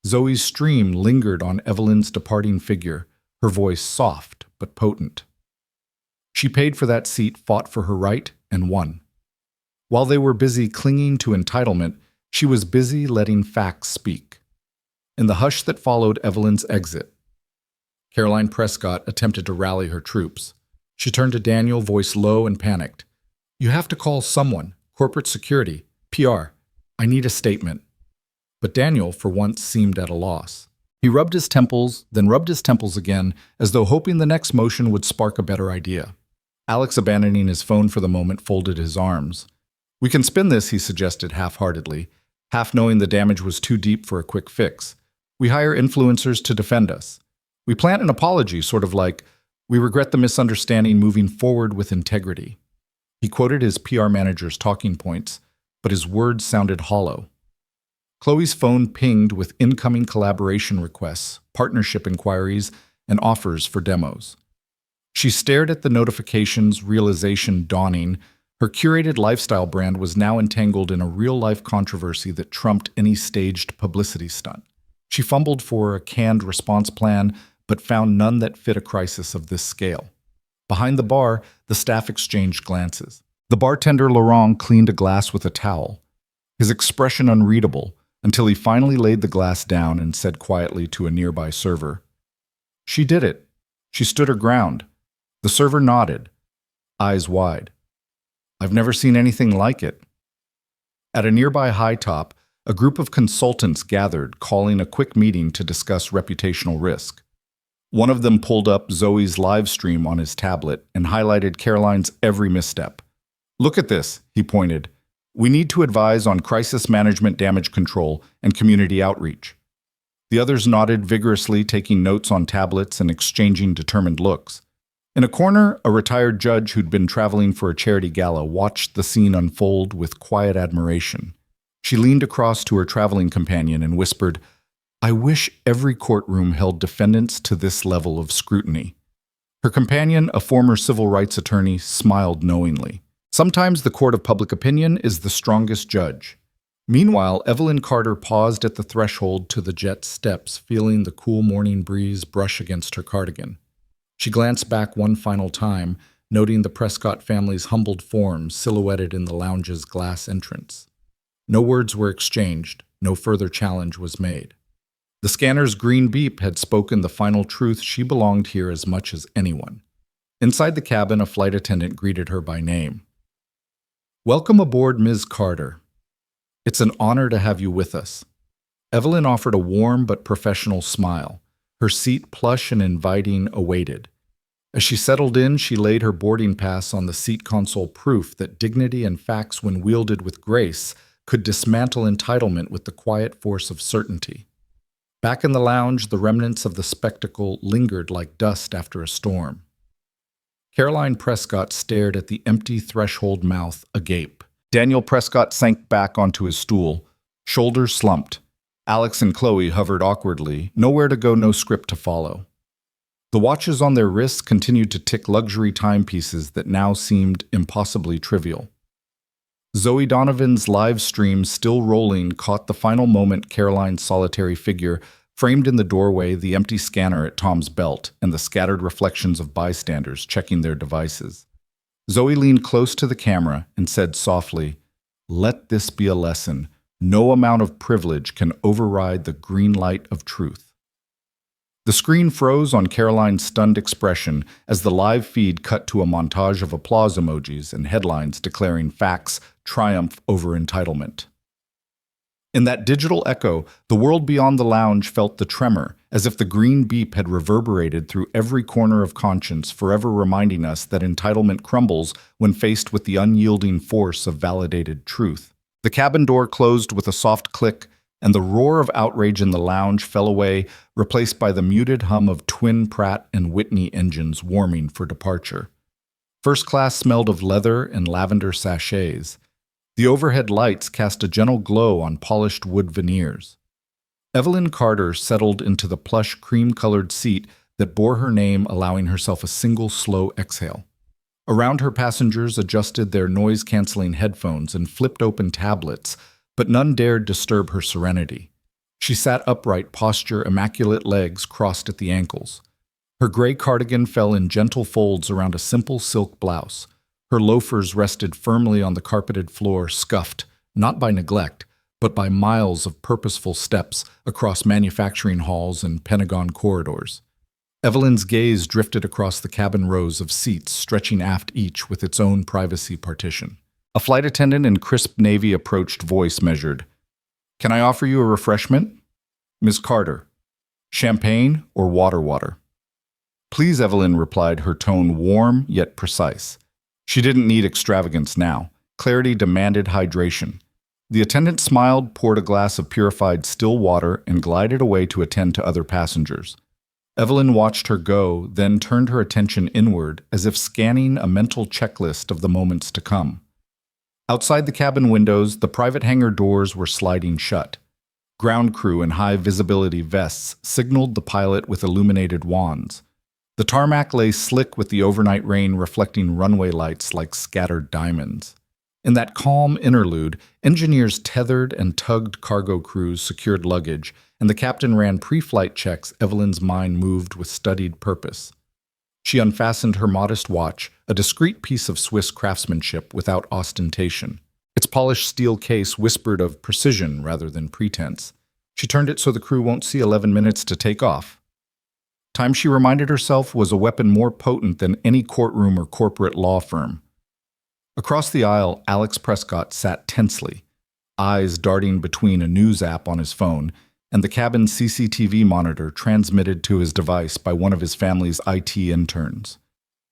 Zoe's stream lingered on Evelyn's departing figure, her voice soft but potent. She paid for that seat, fought for her right, and won. While they were busy clinging to entitlement, she was busy letting facts speak. In the hush that followed Evelyn's exit, Caroline Prescott attempted to rally her troops. She turned to Daniel, voice low and panicked. "You have to call someone, corporate security, PR. I need a statement." But Daniel, for once, seemed at a loss. He rubbed his temples, then rubbed his temples again, as though hoping the next motion would spark a better idea. Alex, abandoning his phone for the moment, folded his arms. "We can spin this," he suggested half-heartedly, half knowing the damage was too deep for a quick fix. "We hire influencers to defend us. We plant an apology, sort of like, 'We regret the misunderstanding, moving forward with integrity.'" He quoted his PR manager's talking points, but his words sounded hollow. Chloe's phone pinged with incoming collaboration requests, partnership inquiries, and offers for demos. She stared at the notifications, realization dawning. Her curated lifestyle brand was now entangled in a real-life controversy that trumped any staged publicity stunt. She fumbled for a canned response plan, but found none that fit a crisis of this scale. Behind the bar, the staff exchanged glances. The bartender Laurent cleaned a glass with a towel, his expression unreadable, until he finally laid the glass down and said quietly to a nearby server, "She did it. She stood her ground." The server nodded, eyes wide. "I've never seen anything like it." At a nearby high top, a group of consultants gathered, calling a quick meeting to discuss reputational risk. One of them pulled up Zoe's live stream on his tablet and highlighted Caroline's every misstep. "Look at this," he pointed. "We need to advise on crisis management, damage control, and community outreach." The others nodded vigorously, taking notes on tablets and exchanging determined looks. In a corner, a retired judge who'd been traveling for a charity gala watched the scene unfold with quiet admiration. She leaned across to her traveling companion and whispered, "I wish every courtroom held defendants to this level of scrutiny." Her companion, a former civil rights attorney, smiled knowingly. Sometimes the court of public opinion is the strongest judge. Meanwhile, Evelyn Carter paused at the threshold to the jet steps, feeling the cool morning breeze brush against her cardigan. She glanced back one final time, noting the Prescott family's humbled forms silhouetted in the lounge's glass entrance. No words were exchanged, no further challenge was made. The scanner's green beep had spoken the final truth: she belonged here as much as anyone. Inside the cabin, a flight attendant greeted her by name. "Welcome aboard, Ms. Carter. It's an honor to have you with us." Evelyn offered a warm but professional smile. Her seat, plush and inviting, awaited. As she settled in, she laid her boarding pass on the seat console, proof that dignity and facts, when wielded with grace, could dismantle entitlement with the quiet force of certainty. Back in the lounge, the remnants of the spectacle lingered like dust after a storm. Caroline Prescott stared at the empty threshold, mouth agape. Daniel Prescott sank back onto his stool, shoulders slumped. Alex and Chloe hovered awkwardly, nowhere to go, no script to follow. The watches on their wrists continued to tick, luxury timepieces that now seemed impossibly trivial. Zoe Donovan's live stream, still rolling, caught the final moment Caroline's solitary figure, framed in the doorway, the empty scanner at Tom's belt, and the scattered reflections of bystanders checking their devices. Zoe leaned close to the camera and said softly, "Let this be a lesson. No amount of privilege can override the green light of truth." The screen froze on Caroline's stunned expression as the live feed cut to a montage of applause emojis and headlines declaring facts triumph over entitlement. In that digital echo, the world beyond the lounge felt the tremor, as if the green beep had reverberated through every corner of conscience, forever reminding us that entitlement crumbles when faced with the unyielding force of validated truth. The cabin door closed with a soft click, and the roar of outrage in the lounge fell away, replaced by the muted hum of twin Pratt and Whitney engines warming for departure. First class smelled of leather and lavender sachets. The overhead lights cast a gentle glow on polished wood veneers. Evelyn Carter settled into the plush cream-colored seat that bore her name, allowing herself a single slow exhale. Around her, passengers adjusted their noise-canceling headphones and flipped open tablets, but none dared disturb her serenity. She sat upright, posture, immaculate legs crossed at the ankles. Her gray cardigan fell in gentle folds around a simple silk blouse. Her loafers rested firmly on the carpeted floor, scuffed, not by neglect, but by miles of purposeful steps across manufacturing halls and Pentagon corridors. Evelyn's gaze drifted across the cabin rows of seats, stretching aft each with its own privacy partition. A flight attendant in crisp navy approached voice measured. "Can I offer you a refreshment?" "Miss Carter, champagne or water?" "Please," Evelyn replied, her tone warm yet precise. She didn't need extravagance now. Clarity demanded hydration. The attendant smiled, poured a glass of purified still water, and glided away to attend to other passengers. Evelyn watched her go, then turned her attention inward, as if scanning a mental checklist of the moments to come. Outside the cabin windows, the private hangar doors were sliding shut. Ground crew in high-visibility vests signaled the pilot with illuminated wands. The tarmac lay slick with the overnight rain reflecting runway lights like scattered diamonds. In that calm interlude, engineers tethered and tugged cargo crews secured luggage, and the captain ran pre-flight checks. Evelyn's mind moved with studied purpose. She unfastened her modest watch, a discreet piece of Swiss craftsmanship without ostentation. Its polished steel case whispered of precision rather than pretense. She turned it so the crew won't see 11 minutes to take off. Time, she reminded herself, was a weapon more potent than any courtroom or corporate law firm. Across the aisle, Alex Prescott sat tensely, eyes darting between a news app on his phone and the cabin's CCTV monitor transmitted to his device by one of his family's IT interns.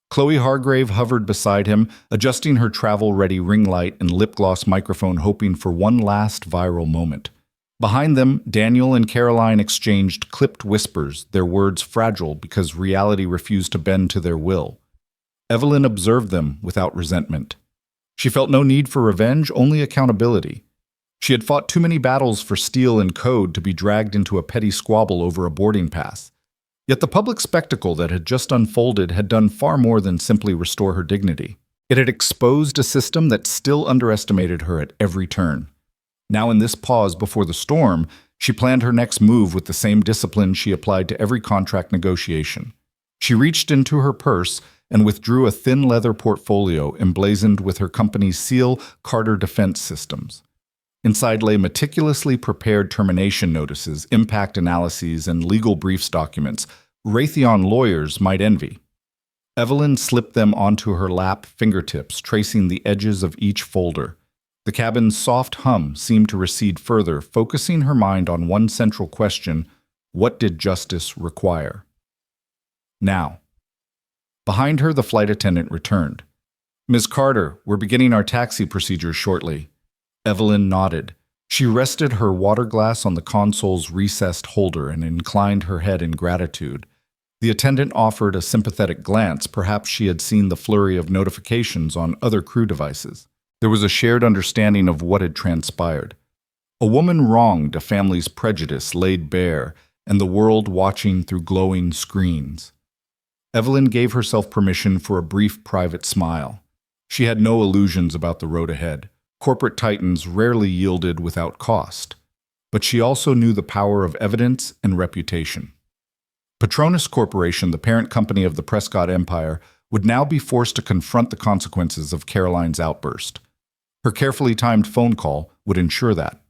Chloe Hargrave hovered beside him, adjusting her travel-ready ring light and lip gloss microphone, hoping for one last viral moment. Behind them, Daniel and Caroline exchanged clipped whispers, their words fragile because reality refused to bend to their will. Evelyn observed them without resentment. She felt no need for revenge, only accountability. She had fought too many battles for steel and code to be dragged into a petty squabble over a boarding pass. Yet the public spectacle that had just unfolded had done far more than simply restore her dignity. It had exposed a system that still underestimated her at every turn. Now, in this pause before the storm, she planned her next move with the same discipline she applied to every contract negotiation. She reached into her purse and withdrew a thin leather portfolio emblazoned with her company's seal, Carter Defense Systems. Inside lay meticulously prepared termination notices, impact analyses, and legal briefs documents Raytheon lawyers might envy. Evelyn slipped them onto her lap, fingertips tracing the edges of each folder. The cabin's soft hum seemed to recede further, focusing her mind on one central question: what did justice require? Now. Behind her, the flight attendant returned. "Ms. Carter, we're beginning our taxi procedures shortly." Evelyn nodded. She rested her water glass on the console's recessed holder and inclined her head in gratitude. The attendant offered a sympathetic glance. Perhaps she had seen the flurry of notifications on other crew devices. There was a shared understanding of what had transpired. A woman wronged, a family's prejudice laid bare, and the world watching through glowing screens. Evelyn gave herself permission for a brief private smile. She had no illusions about the road ahead. Corporate titans rarely yielded without cost. But she also knew the power of evidence and reputation. Petronas Corporation, the parent company of the Prescott Empire, would now be forced to confront the consequences of Caroline's outburst. Her carefully timed phone call would ensure that.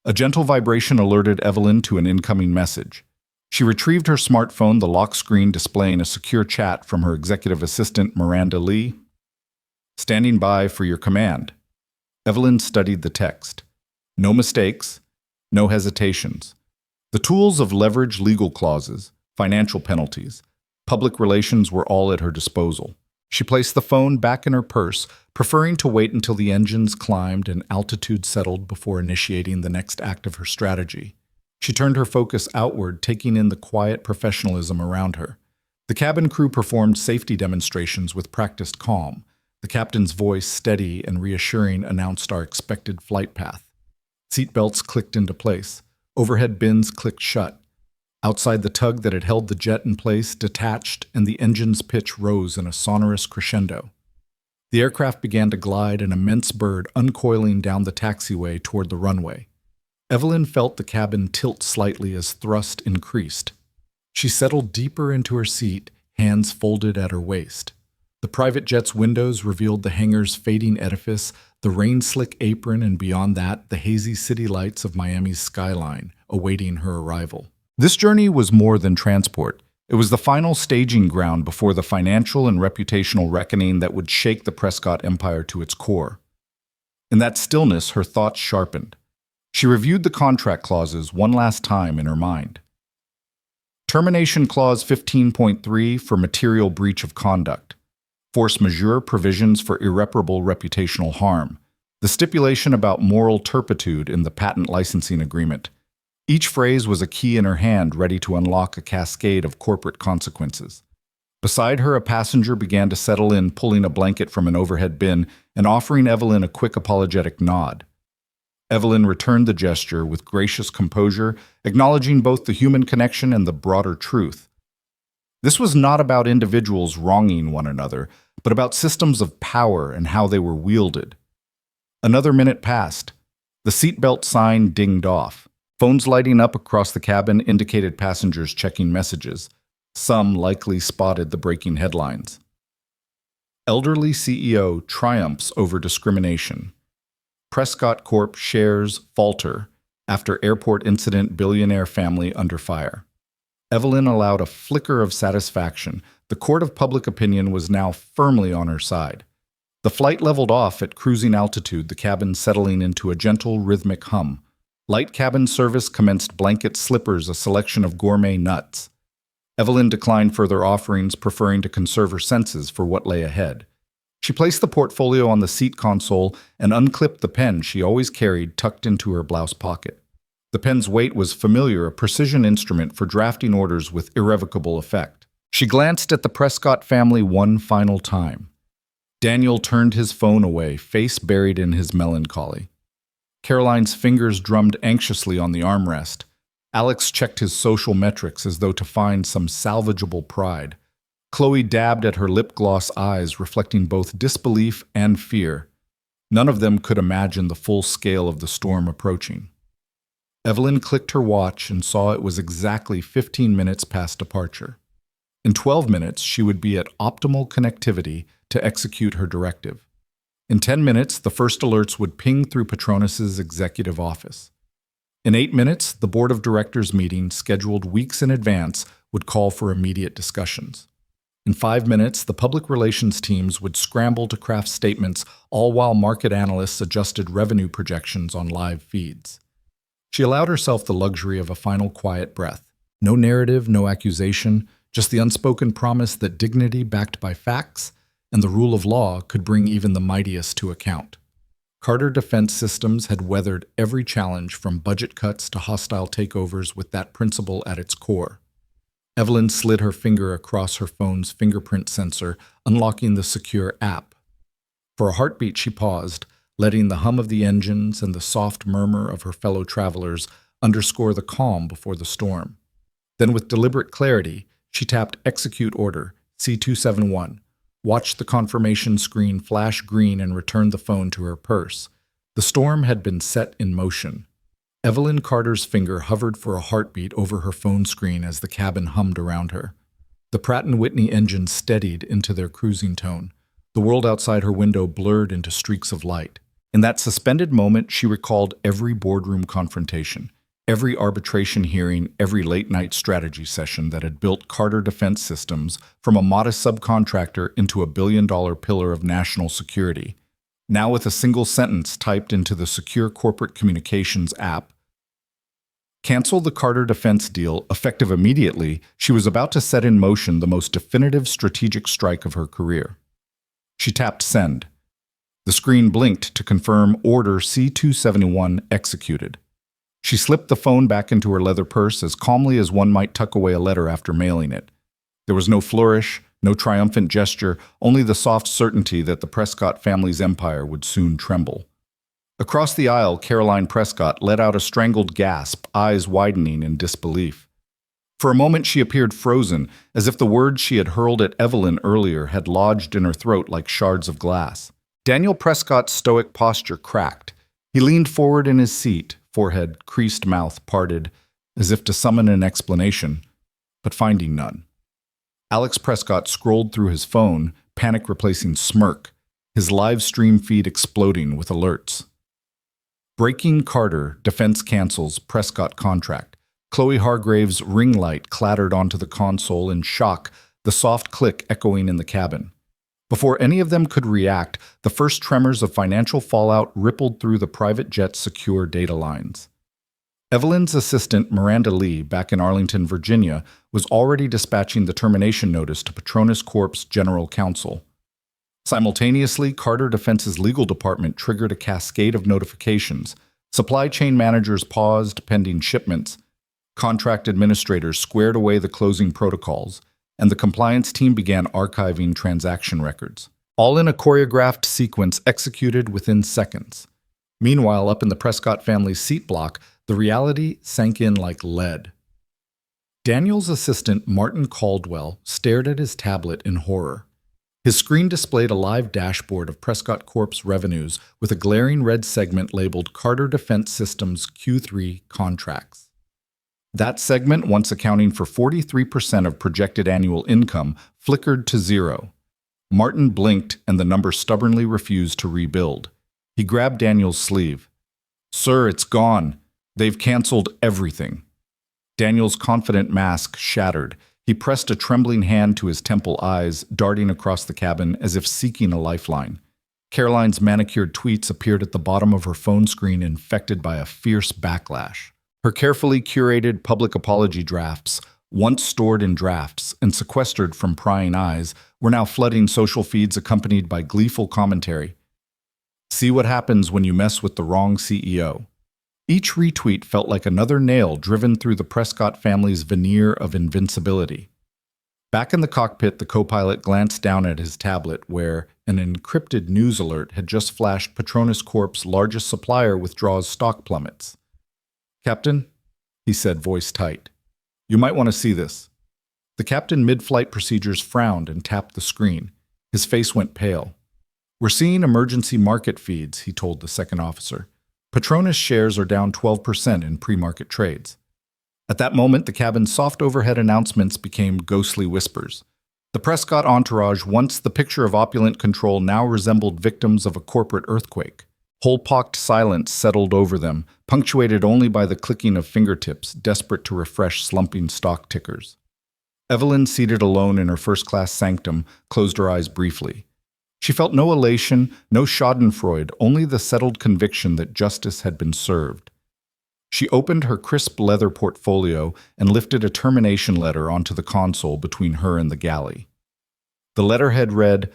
A gentle vibration alerted Evelyn to an incoming message. She retrieved her smartphone, the lock screen displaying a secure chat from her executive assistant, Miranda Lee. "Standing by for your command." Evelyn studied the text. No mistakes, no hesitations. The tools of leverage legal clauses, financial penalties, public relations were all at her disposal. She placed the phone back in her purse, preferring to wait until the engines climbed and altitude settled before initiating the next act of her strategy. She turned her focus outward, taking in the quiet professionalism around her. The cabin crew performed safety demonstrations with practiced calm. The captain's voice, steady and reassuring, announced our expected flight path. Seatbelts clicked into place. Overhead bins clicked shut. Outside, the tug that had held the jet in place detached, and the engine's pitch rose in a sonorous crescendo. The aircraft began to glide, an immense bird uncoiling down the taxiway toward the runway. Evelyn felt the cabin tilt slightly as thrust increased. She settled deeper into her seat, hands folded at her waist. The private jet's windows revealed the hangar's fading edifice, the rain-slick apron, and beyond that, the hazy city lights of Miami's skyline, awaiting her arrival. This journey was more than transport. It was the final staging ground before the financial and reputational reckoning that would shake the Prescott empire to its core. In that stillness, her thoughts sharpened. She reviewed the contract clauses one last time in her mind. Termination Clause 15.3 for material breach of conduct. Force majeure provisions for irreparable reputational harm. The stipulation about moral turpitude in the patent licensing agreement. Each phrase was a key in her hand, ready to unlock a cascade of corporate consequences. Beside her, a passenger began to settle in, pulling a blanket from an overhead bin and offering Evelyn a quick apologetic nod. Evelyn returned the gesture with gracious composure, acknowledging both the human connection and the broader truth. This was not about individuals wronging one another, but about systems of power and how they were wielded. Another minute passed. The seatbelt sign dinged off. Phones lighting up across the cabin indicated passengers checking messages. Some likely spotted the breaking headlines. Elderly CEO triumphs over discrimination. Prescott Corp shares falter after airport incident, billionaire family under fire. Evelyn allowed a flicker of satisfaction. The court of public opinion was now firmly on her side. The flight leveled off at cruising altitude, the cabin settling into a gentle, rhythmic hum. Light cabin service commenced blanket slippers, a selection of gourmet nuts. Evelyn declined further offerings, preferring to conserve her senses for what lay ahead. She placed the portfolio on the seat console and unclipped the pen she always carried tucked into her blouse pocket. The pen's weight was familiar, a precision instrument for drafting orders with irrevocable effect. She glanced at the Prescott family one final time. Daniel turned his phone away, face buried in his melancholy. Caroline's fingers drummed anxiously on the armrest. Alex checked his social metrics as though to find some salvageable pride. Chloe dabbed at her lip gloss eyes, reflecting both disbelief and fear. None of them could imagine the full scale of the storm approaching. Evelyn clicked her watch and saw it was exactly 15 minutes past departure. In 12 minutes, she would be at optimal connectivity to execute her directive. In 10 minutes, the first alerts would ping through Patronus's executive office. In 8 minutes, the board of directors meeting, scheduled weeks in advance, would call for immediate discussions. In 5 minutes, the public relations teams would scramble to craft statements, all while market analysts adjusted revenue projections on live feeds. She allowed herself the luxury of a final quiet breath. No narrative, no accusation, just the unspoken promise that dignity backed by facts and the rule of law could bring even the mightiest to account. Carter Defense Systems had weathered every challenge, from budget cuts to hostile takeovers, with that principle at its core. Evelyn slid her finger across her phone's fingerprint sensor, unlocking the secure app. For a heartbeat, she paused, letting the hum of the engines and the soft murmur of her fellow travelers underscore the calm before the storm. Then, with deliberate clarity, she tapped Execute Order, C271, watched the confirmation screen flash green, and returned the phone to her purse. The storm had been set in motion. Evelyn Carter's finger hovered for a heartbeat over her phone screen as the cabin hummed around her. The Pratt & Whitney engines steadied into their cruising tone. The world outside her window blurred into streaks of light. In that suspended moment, she recalled every boardroom confrontation, every arbitration hearing, every late-night strategy session that had built Carter Defense Systems from a modest subcontractor into a billion-dollar pillar of national security. Now with a single sentence typed into the secure corporate communications app, cancel the Carter defense deal, effective immediately, she was about to set in motion the most definitive strategic strike of her career. She tapped send. The screen blinked to confirm Order C-271 executed. She slipped the phone back into her leather purse as calmly as one might tuck away a letter after mailing it. There was no flourish, no triumphant gesture, only the soft certainty that the Prescott family's empire would soon tremble. Across the aisle, Caroline Prescott let out a strangled gasp, eyes widening in disbelief. For a moment she appeared frozen, as if the words she had hurled at Evelyn earlier had lodged in her throat like shards of glass. Daniel Prescott's stoic posture cracked. He leaned forward in his seat, forehead creased, mouth parted, as if to summon an explanation, but finding none. Alex Prescott scrolled through his phone, panic replacing smirk, his live stream feed exploding with alerts. Breaking Carter, defense cancels, Prescott contract. Chloe Hargrave's ring light clattered onto the console in shock, the soft click echoing in the cabin. Before any of them could react, the first tremors of financial fallout rippled through the private jet's secure data lines. Evelyn's assistant, Miranda Lee, back in Arlington, Virginia, was already dispatching the termination notice to Petronas Corp's general counsel. Simultaneously, Carter Defense's legal department triggered a cascade of notifications. Supply chain managers paused pending shipments. Contract administrators squared away the closing protocols, and the compliance team began archiving transaction records, all in a choreographed sequence executed within seconds. Meanwhile, up in the Prescott family's seat block, the reality sank in like lead. Daniel's assistant, Martin Caldwell, stared at his tablet in horror. His screen displayed a live dashboard of Prescott Corp's revenues with a glaring red segment labeled Carter Defense Systems Q3 Contracts. That segment, once accounting for 43% of projected annual income, flickered to zero. Martin blinked and the number stubbornly refused to rebuild. He grabbed Daniel's sleeve. "Sir, it's gone. They've canceled everything." Daniel's confident mask shattered. He pressed a trembling hand to his temple, eyes darting across the cabin as if seeking a lifeline. Caroline's manicured tweets appeared at the bottom of her phone screen, infected by a fierce backlash. Her carefully curated public apology drafts, once stored in drafts and sequestered from prying eyes, were now flooding social feeds accompanied by gleeful commentary. "See what happens when you mess with the wrong CEO." Each retweet felt like another nail driven through the Prescott family's veneer of invincibility. Back in the cockpit, the co-pilot glanced down at his tablet where an encrypted news alert had just flashed Petronas Corp's largest supplier withdraws stock plummets. "Captain," he said, voice tight, "you might want to see this." The captain mid-flight procedures frowned and tapped the screen. His face went pale. "We're seeing emergency market feeds," he told the second officer. "Petronas shares are down 12% in pre-market trades." At that moment, the cabin's soft overhead announcements became ghostly whispers. The Prescott entourage, once the picture of opulent control, now resembled victims of a corporate earthquake. Hole-pocked silence settled over them, punctuated only by the clicking of fingertips, desperate to refresh slumping stock tickers. Evelyn, seated alone in her first-class sanctum, closed her eyes briefly. She felt no elation, no schadenfreude, only the settled conviction that justice had been served. She opened her crisp leather portfolio and lifted a termination letter onto the console between her and the galley. The letterhead read,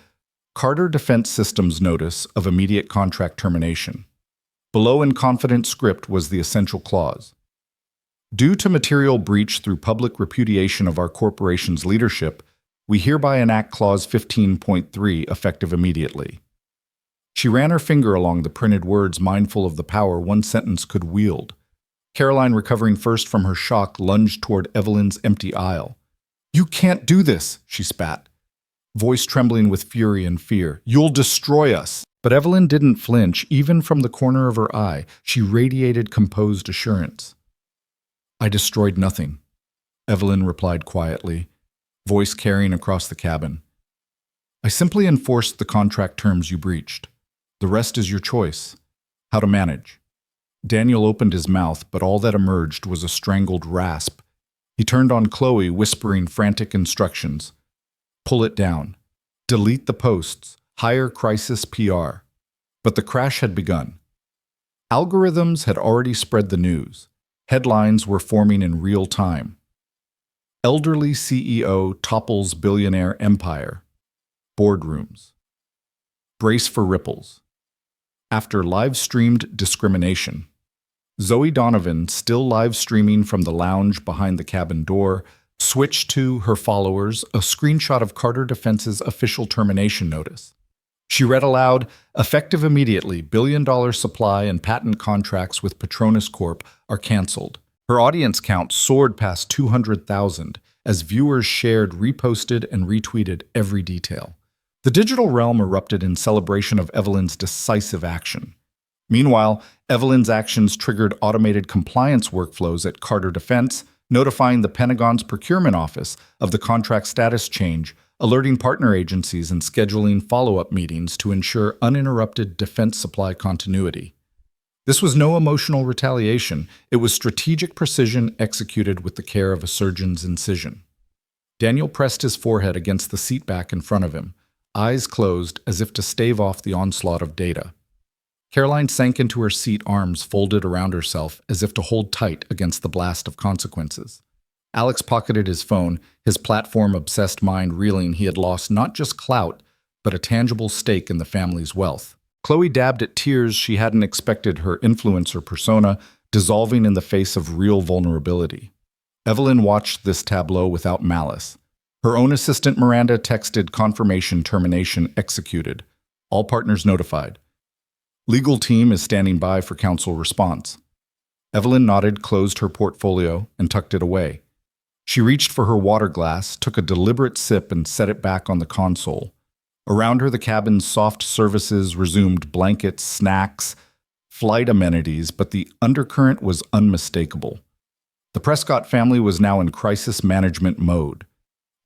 "Carter Defense Systems Notice of Immediate Contract Termination." Below in confident script was the essential clause. "Due to material breach through public repudiation of our corporation's leadership, we hereby enact Clause 15.3 effective immediately." She ran her finger along the printed words, mindful of the power one sentence could wield. Caroline, recovering first from her shock, lunged toward Evelyn's empty aisle. "You can't do this," she spat, voice trembling with fury and fear. "You'll destroy us." But Evelyn didn't flinch, even from the corner of her eye. She radiated composed assurance. "I destroyed nothing," Evelyn replied quietly, voice carrying across the cabin. "I simply enforced the contract terms you breached. The rest is your choice. How to manage." Daniel opened his mouth, but all that emerged was a strangled rasp. He turned on Chloe, whispering frantic instructions. "Pull it down. Delete the posts. Hire crisis PR." But the crash had begun. Algorithms had already spread the news. Headlines were forming in real time. Elderly CEO topples billionaire empire. Boardrooms. Brace for ripples. After live-streamed discrimination, Zoe Donovan, still live-streaming from the lounge behind the cabin door, switched to her followers a screenshot of Carter Defense's official termination notice. She read aloud, "Effective immediately, billion-dollar supply and patent contracts with Patronus Corp are canceled." Her audience count soared past 200,000 as viewers shared, reposted, and retweeted every detail. The digital realm erupted in celebration of Evelyn's decisive action. Meanwhile, Evelyn's actions triggered automated compliance workflows at Carter Defense, notifying the Pentagon's procurement office of the contract status change, alerting partner agencies and scheduling follow-up meetings to ensure uninterrupted defense supply continuity. This was no emotional retaliation. It was strategic precision executed with the care of a surgeon's incision. Daniel pressed his forehead against the seat back in front of him, eyes closed as if to stave off the onslaught of data. Caroline sank into her seat, arms folded around herself as if to hold tight against the blast of consequences. Alex pocketed his phone, his platform-obsessed mind reeling he had lost not just clout, but a tangible stake in the family's wealth. Chloe dabbed at tears she hadn't expected, her influencer persona dissolving in the face of real vulnerability. Evelyn watched this tableau without malice. Her own assistant Miranda texted, "Confirmation termination executed. All partners notified. Legal team is standing by for counsel response." Evelyn nodded, closed her portfolio, and tucked it away. She reached for her water glass, took a deliberate sip, and set it back on the console. Around her, the cabin's soft services resumed: blankets, snacks, flight amenities, but the undercurrent was unmistakable. The Prescott family was now in crisis management mode.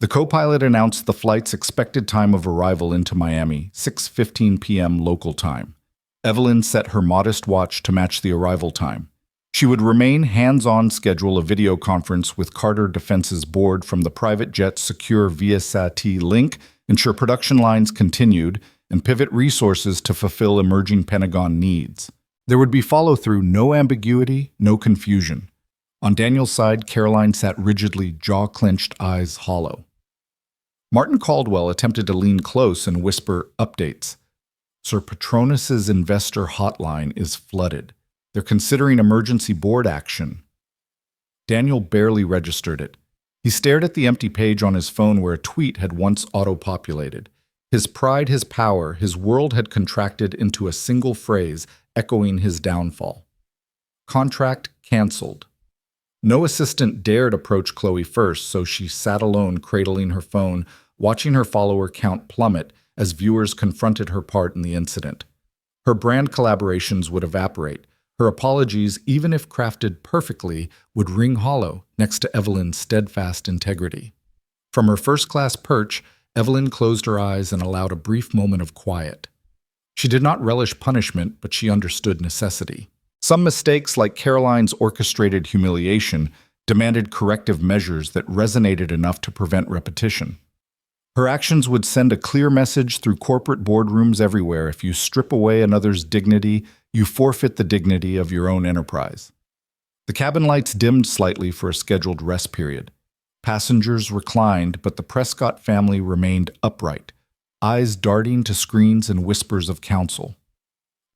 The co-pilot announced the flight's expected time of arrival into Miami, 6:15 p.m. local time. Evelyn set her modest watch to match the arrival time. She would remain hands-on, schedule a video conference with Carter Defense's board from the private jet's secure ViaSat link, ensure production lines continued, and pivot resources to fulfill emerging Pentagon needs. There would be follow-through, no ambiguity, no confusion. On Daniel's side, Caroline sat rigidly, jaw-clenched, eyes hollow. Martin Caldwell attempted to lean close and whisper updates. "Sir Patronus's investor hotline is flooded. They're considering emergency board action." Daniel barely registered it. He stared at the empty page on his phone where a tweet had once auto-populated. His pride, his power, his world had contracted into a single phrase, echoing his downfall. Contract canceled. No assistant dared approach Chloe first, so she sat alone, cradling her phone, watching her follower count plummet as viewers confronted her part in the incident. Her brand collaborations would evaporate. Her apologies, even if crafted perfectly, would ring hollow next to Evelyn's steadfast integrity. From her first-class perch, Evelyn closed her eyes and allowed a brief moment of quiet. She did not relish punishment, but she understood necessity. Some mistakes, like Caroline's orchestrated humiliation, demanded corrective measures that resonated enough to prevent repetition. Her actions would send a clear message through corporate boardrooms everywhere: if you strip away another's dignity, you forfeit the dignity of your own enterprise. The cabin lights dimmed slightly for a scheduled rest period. Passengers reclined, but the Prescott family remained upright, eyes darting to screens and whispers of counsel.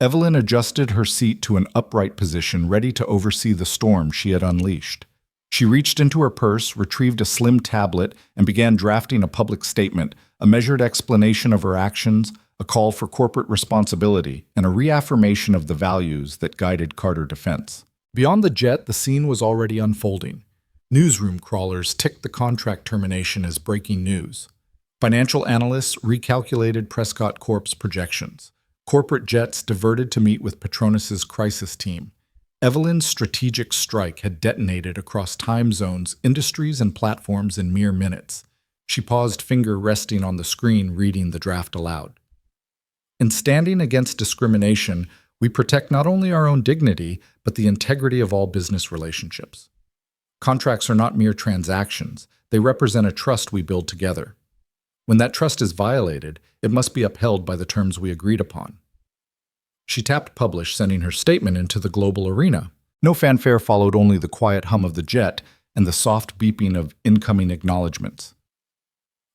Evelyn adjusted her seat to an upright position, ready to oversee the storm she had unleashed. She reached into her purse, retrieved a slim tablet, and began drafting a public statement, a measured explanation of her actions, a call for corporate responsibility, and a reaffirmation of the values that guided Carter Defense. Beyond the jet, the scene was already unfolding. Newsroom crawlers ticked the contract termination as breaking news. Financial analysts recalculated Prescott Corp's projections. Corporate jets diverted to meet with Patronus's crisis team. Evelyn's strategic strike had detonated across time zones, industries, and platforms in mere minutes. She paused, finger resting on the screen, reading the draft aloud. "In standing against discrimination, we protect not only our own dignity, but the integrity of all business relationships. Contracts are not mere transactions. They represent a trust we build together. When that trust is violated, it must be upheld by the terms we agreed upon." She tapped publish, sending her statement into the global arena. No fanfare followed, only the quiet hum of the jet and the soft beeping of incoming acknowledgments.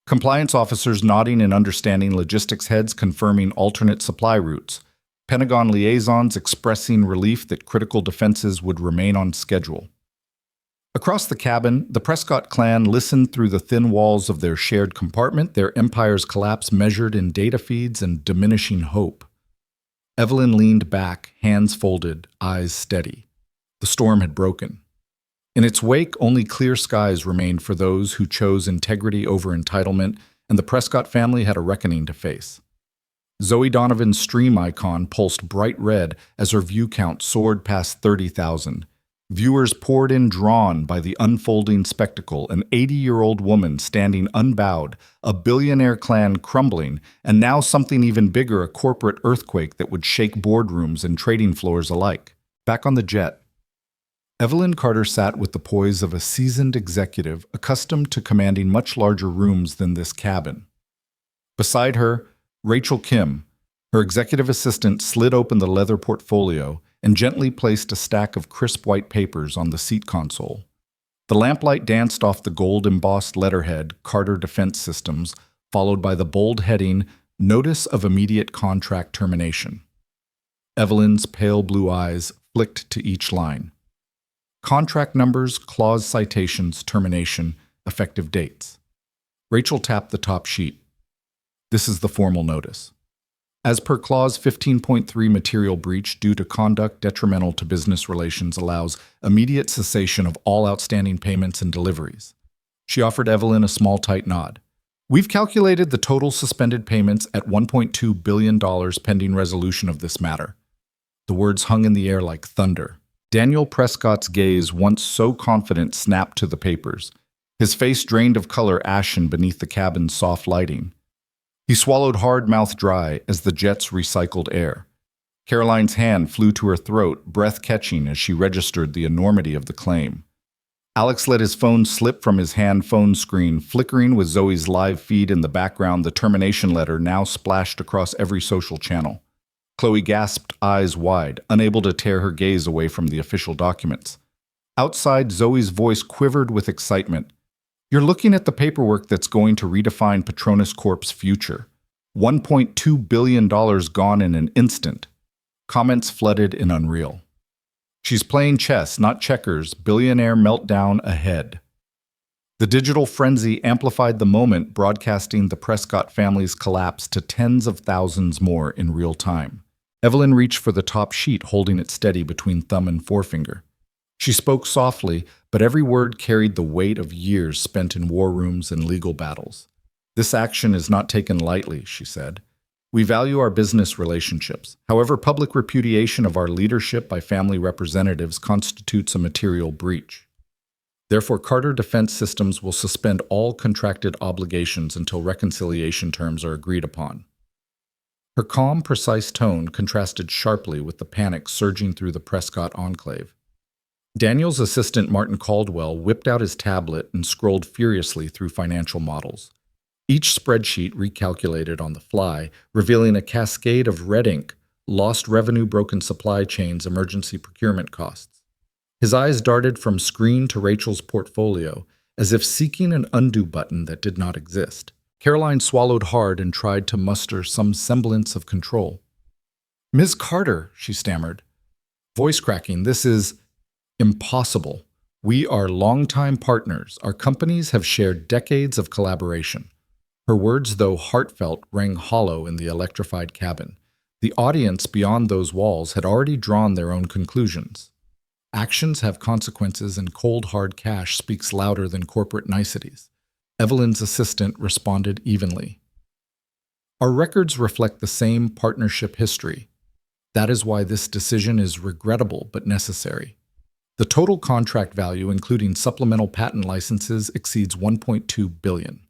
Compliance officers nodding and understanding, logistics heads confirming alternate supply routes, Pentagon liaisons expressing relief that critical defenses would remain on schedule. Across the cabin, the Prescott clan listened through the thin walls of their shared compartment, their empire's collapse measured in data feeds and diminishing hope. Evelyn leaned back, hands folded, eyes steady. The storm had broken. In its wake, only clear skies remained for those who chose integrity over entitlement, and the Prescott family had a reckoning to face. Zoe Donovan's stream icon pulsed bright red as her view count soared past 30,000. Viewers poured in, drawn by the unfolding spectacle, an 80-year-old woman standing unbowed, a billionaire clan crumbling, and now something even bigger, a corporate earthquake that would shake boardrooms and trading floors alike. Back on the jet, Evelyn Carter sat with the poise of a seasoned executive accustomed to commanding much larger rooms than this cabin. Beside her, Rachel Kim, her executive assistant, slid open the leather portfolio and gently placed a stack of crisp white papers on the seat console. The lamplight danced off the gold-embossed letterhead, Carter Defense Systems, followed by the bold heading, Notice of Immediate Contract Termination. Evelyn's pale blue eyes flicked to each line. Contract numbers, clause citations, termination, effective dates. Rachel tapped the top sheet. This is the formal notice. As per Clause 15.3, material breach due to conduct detrimental to business relations allows immediate cessation of all outstanding payments and deliveries. She offered Evelyn a small, tight nod. We've calculated the total suspended payments at $1.2 billion pending resolution of this matter. The words hung in the air like thunder. Daniel Prescott's gaze, once so confident, snapped to the papers. His face drained of color, ashen beneath the cabin's soft lighting. He swallowed hard, mouth dry, as the jets recycled air. Caroline's hand flew to her throat, breath catching as she registered the enormity of the claim. Alex let his phone slip from his hand phone screen, flickering with Zoe's live feed in the background. The termination letter now splashed across every social channel. Chloe gasped, eyes wide, unable to tear her gaze away from the official documents. Outside, Zoe's voice quivered with excitement. You're looking at the paperwork that's going to redefine Patronus Corp's future. $1.2 billion gone in an instant. Comments flooded in Unreal. She's playing chess, not checkers. Billionaire meltdown ahead. The digital frenzy amplified the moment, broadcasting the Prescott family's collapse to tens of thousands more in real time. Evelyn reached for the top sheet, holding it steady between thumb and forefinger. She spoke softly, but every word carried the weight of years spent in war rooms and legal battles. This action is not taken lightly, she said. We value our business relationships. However, public repudiation of our leadership by family representatives constitutes a material breach. Therefore, Carter Defense Systems will suspend all contracted obligations until reconciliation terms are agreed upon. Her calm, precise tone contrasted sharply with the panic surging through the Prescott enclave. Daniel's assistant, Martin Caldwell, whipped out his tablet and scrolled furiously through financial models. Each spreadsheet recalculated on the fly, revealing a cascade of red ink, lost revenue, broken supply chains, emergency procurement costs. His eyes darted from screen to Rachel's portfolio, as if seeking an undo button that did not exist. Caroline swallowed hard and tried to muster some semblance of control. Ms. Carter, she stammered, voice cracking, this is impossible. We are longtime partners. Our companies have shared decades of collaboration. Her words, though heartfelt, rang hollow in the electrified cabin. The audience beyond those walls had already drawn their own conclusions. Actions have consequences, and cold, hard cash speaks louder than corporate niceties. Evelyn's assistant responded evenly. Our records reflect the same partnership history. That is why this decision is regrettable but necessary. The total contract value, including supplemental patent licenses, exceeds $1.2 billion.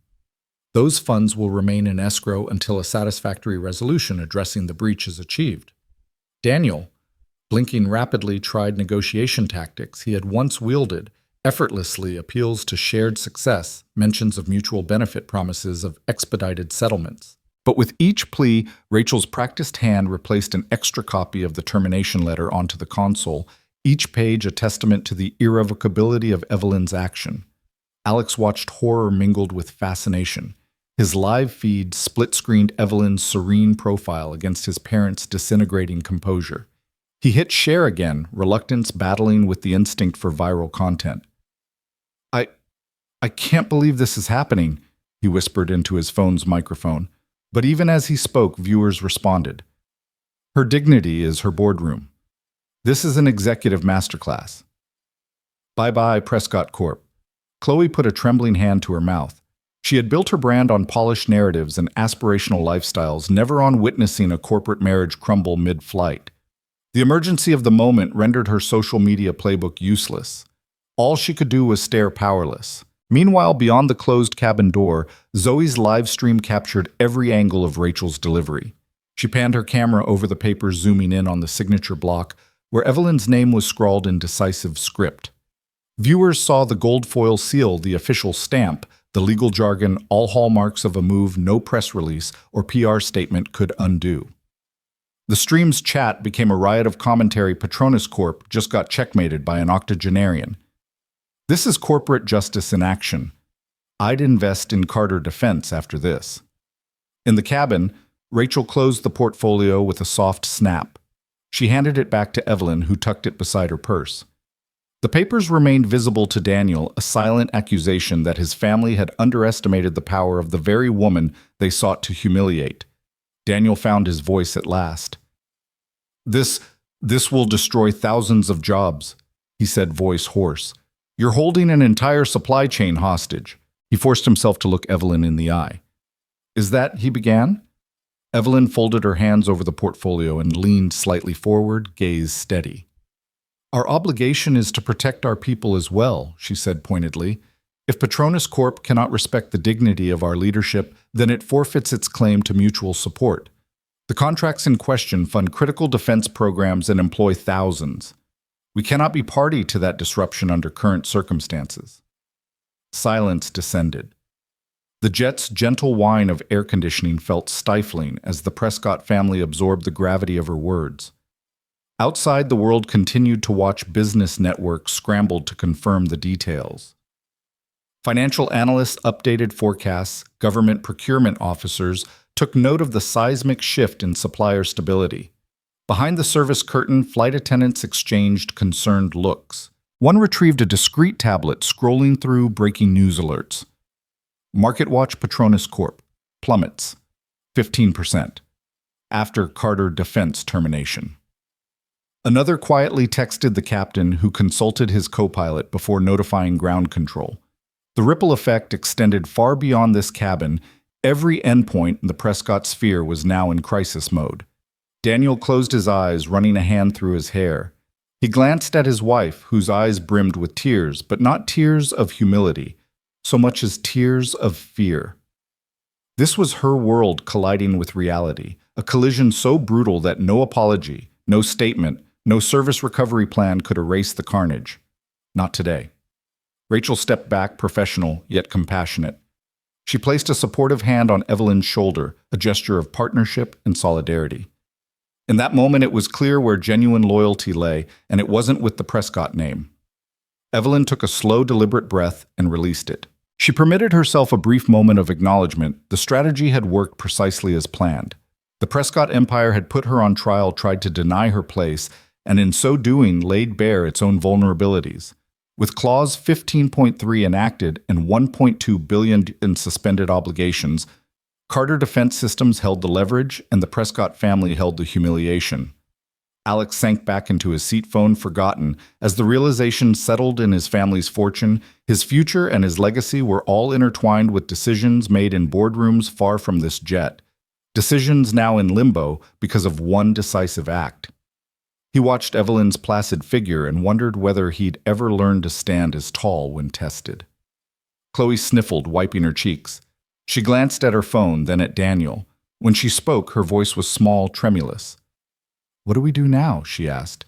Those funds will remain in escrow until a satisfactory resolution addressing the breach is achieved. Daniel, blinking rapidly, tried negotiation tactics he had once wielded, effortlessly appeals to shared success, mentions of mutual benefit, promises of expedited settlements. But with each plea, Rachel's practiced hand replaced an extra copy of the termination letter onto the console, each page a testament to the irrevocability of Evelyn's action. Alex watched horror mingled with fascination. His live feed split-screened Evelyn's serene profile against his parents' disintegrating composure. He hit share again, reluctance battling with the instinct for viral content. I can't believe this is happening, he whispered into his phone's microphone. But even as he spoke, viewers responded. Her dignity is her boardroom. This is an executive masterclass. Bye-bye, Prescott Corp. Chloe put a trembling hand to her mouth. She had built her brand on polished narratives and aspirational lifestyles, never on witnessing a corporate marriage crumble mid-flight. The emergency of the moment rendered her social media playbook useless. All she could do was stare powerless. Meanwhile, beyond the closed cabin door, Zoe's live stream captured every angle of Rachel's delivery. She panned her camera over the papers, zooming in on the signature block, where Evelyn's name was scrawled in decisive script. Viewers saw the gold foil seal, the official stamp, the legal jargon, all hallmarks of a move no press release or PR statement could undo. The stream's chat became a riot of commentary. Patronus Corp just got checkmated by an octogenarian. This is corporate justice in action. I'd invest in Carter Defense after this. In the cabin, Rachel closed the portfolio with a soft snap. She handed it back to Evelyn, who tucked it beside her purse. The papers remained visible to Daniel, a silent accusation that his family had underestimated the power of the very woman they sought to humiliate. Daniel found his voice at last. This will destroy thousands of jobs, he said, voice hoarse. You're holding an entire supply chain hostage. He forced himself to look Evelyn in the eye. Is that, he began? Evelyn folded her hands over the portfolio and leaned slightly forward, gaze steady. Our obligation is to protect our people as well, she said pointedly. If Patronus Corp cannot respect the dignity of our leadership, then it forfeits its claim to mutual support. The contracts in question fund critical defense programs and employ thousands. We cannot be party to that disruption under current circumstances. Silence descended. The jet's gentle whine of air conditioning felt stifling as the Prescott family absorbed the gravity of her words. Outside, the world continued to watch business networks scrambled to confirm the details. Financial analysts updated forecasts, government procurement officers took note of the seismic shift in supplier stability. Behind the service curtain, flight attendants exchanged concerned looks. One retrieved a discreet tablet, scrolling through breaking news alerts. MarketWatch Patronus Corp. Plummets. 15%. After Carter Defense termination. Another quietly texted the captain, who consulted his co-pilot before notifying ground control. The ripple effect extended far beyond this cabin. Every endpoint in the Prescott sphere was now in crisis mode. Daniel closed his eyes, running a hand through his hair. He glanced at his wife, whose eyes brimmed with tears, but not tears of humility, so much as tears of fear. This was her world colliding with reality, a collision so brutal that no apology, no statement, no service recovery plan could erase the carnage. Not today. Rachel stepped back, professional, yet compassionate. She placed a supportive hand on Evelyn's shoulder, a gesture of partnership and solidarity. In that moment, it was clear where genuine loyalty lay, and it wasn't with the Prescott name. Evelyn took a slow, deliberate breath and released it. She permitted herself a brief moment of acknowledgement. The strategy had worked precisely as planned. The Prescott empire had put her on trial, tried to deny her place, and in so doing laid bare its own vulnerabilities. With Clause 15.3 enacted and $1.2 billion in suspended obligations, Carter Defense Systems held the leverage, and the Prescott family held the humiliation. Alex sank back into his seat, phone forgotten, as the realization settled in his family's fortune. His future and his legacy were all intertwined with decisions made in boardrooms far from this jet. Decisions now in limbo because of one decisive act. He watched Evelyn's placid figure and wondered whether he'd ever learn to stand as tall when tested. Chloe sniffled, wiping her cheeks. She glanced at her phone, then at Daniel. When she spoke, her voice was small, tremulous. What do we do now? She asked.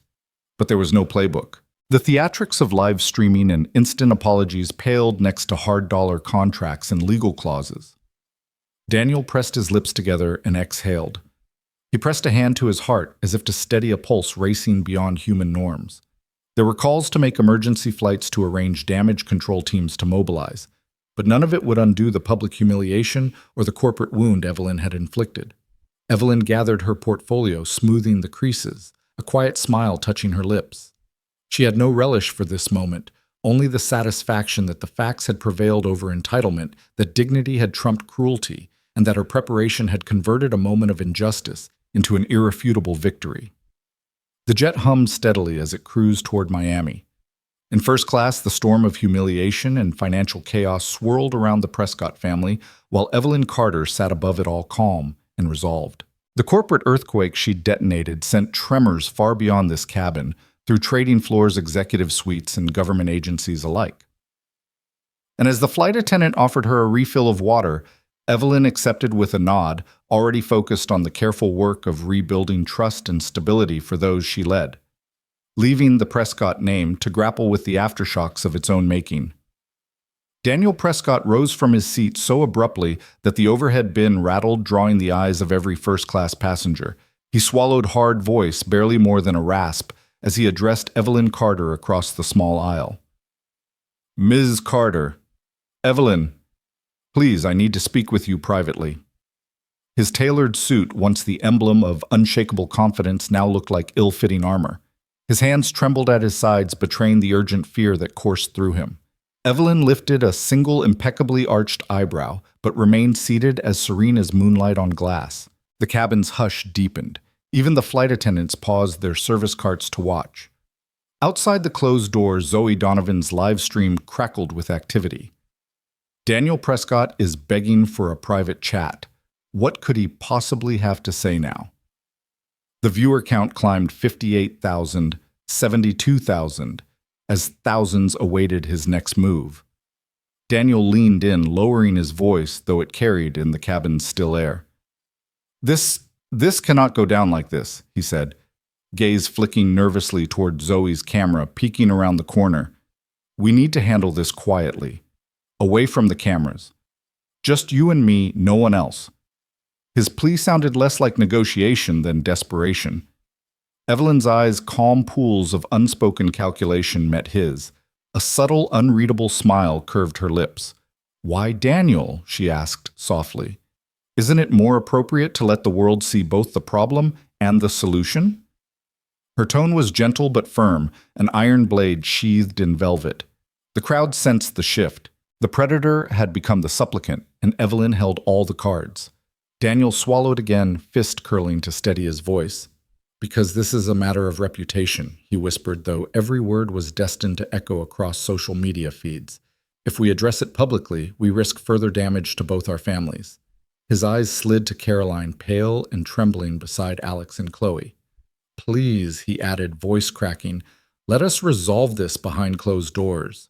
But there was no playbook. The theatrics of live streaming and instant apologies paled next to hard dollar contracts and legal clauses. Daniel pressed his lips together and exhaled. He pressed a hand to his heart as if to steady a pulse racing beyond human norms. There were calls to make emergency flights to arrange damage control teams to mobilize, but none of it would undo the public humiliation or the corporate wound Evelyn had inflicted. Evelyn gathered her portfolio, smoothing the creases, a quiet smile touching her lips. She had no relish for this moment, only the satisfaction that the facts had prevailed over entitlement, that dignity had trumped cruelty, and that her preparation had converted a moment of injustice into an irrefutable victory. The jet hummed steadily as it cruised toward Miami. In first class, the storm of humiliation and financial chaos swirled around the Prescott family, while Evelyn Carter sat above it all calm and resolved. The corporate earthquake she detonated sent tremors far beyond this cabin, through trading floors, executive suites, and government agencies alike. And as the flight attendant offered her a refill of water, Evelyn accepted with a nod, already focused on the careful work of rebuilding trust and stability for those she led, leaving the Prescott name to grapple with the aftershocks of its own making. Daniel Prescott rose from his seat so abruptly that the overhead bin rattled, drawing the eyes of every first-class passenger. He swallowed hard voice, barely more than a rasp, as he addressed Evelyn Carter across the small aisle. "Ms. Carter, Evelyn, please, I need to speak with you privately." His tailored suit, once the emblem of unshakable confidence, now looked like ill-fitting armor. His hands trembled at his sides, betraying the urgent fear that coursed through him. Evelyn lifted a single impeccably arched eyebrow, but remained seated as serene as moonlight on glass. The cabin's hush deepened. Even the flight attendants paused their service carts to watch. Outside the closed doors, Zoe Donovan's live stream crackled with activity. Daniel Prescott is begging for a private chat. What could he possibly have to say now? The viewer count climbed 58,000, 72,000, as thousands awaited his next move. Daniel leaned in, lowering his voice, though it carried in the cabin's still air. This cannot go down like this," he said, gaze flicking nervously toward Zoe's camera, peeking around the corner. "We need to handle this quietly, away from the cameras. Just you and me, no one else." His plea sounded less like negotiation than desperation. Evelyn's eyes, calm pools of unspoken calculation, met his. A subtle, unreadable smile curved her lips. "Why Daniel?" she asked softly. "Isn't it more appropriate to let the world see both the problem and the solution?" Her tone was gentle but firm, an iron blade sheathed in velvet. The crowd sensed the shift. The predator had become the supplicant, and Evelyn held all the cards. Daniel swallowed again, fist curling to steady his voice. "Because this is a matter of reputation," he whispered, though every word was destined to echo across social media feeds. "If we address it publicly, we risk further damage to both our families." His eyes slid to Caroline, pale and trembling beside Alex and Chloe. "Please," he added, voice cracking, "let us resolve this behind closed doors."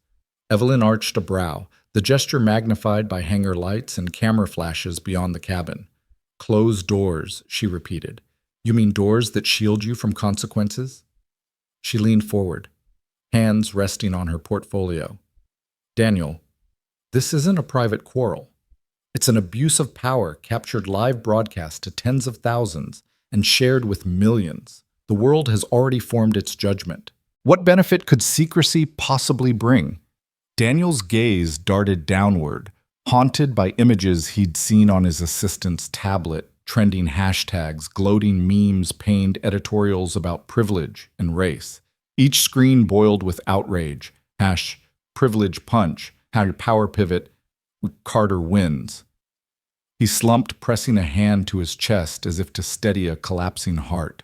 Evelyn arched a brow, the gesture magnified by hangar lights and camera flashes beyond the cabin. "Closed doors," she repeated. "You mean doors that shield you from consequences?" She leaned forward, hands resting on her portfolio. "Daniel, this isn't a private quarrel. It's an abuse of power captured live broadcast to tens of thousands and shared with millions. The world has already formed its judgment. What benefit could secrecy possibly bring?" Daniel's gaze darted downward, haunted by images he'd seen on his assistant's tablet, trending hashtags, gloating memes, pained editorials about privilege and race. Each screen boiled with outrage, #privilege punch, #power pivot, Carter wins. He slumped, pressing a hand to his chest as if to steady a collapsing heart.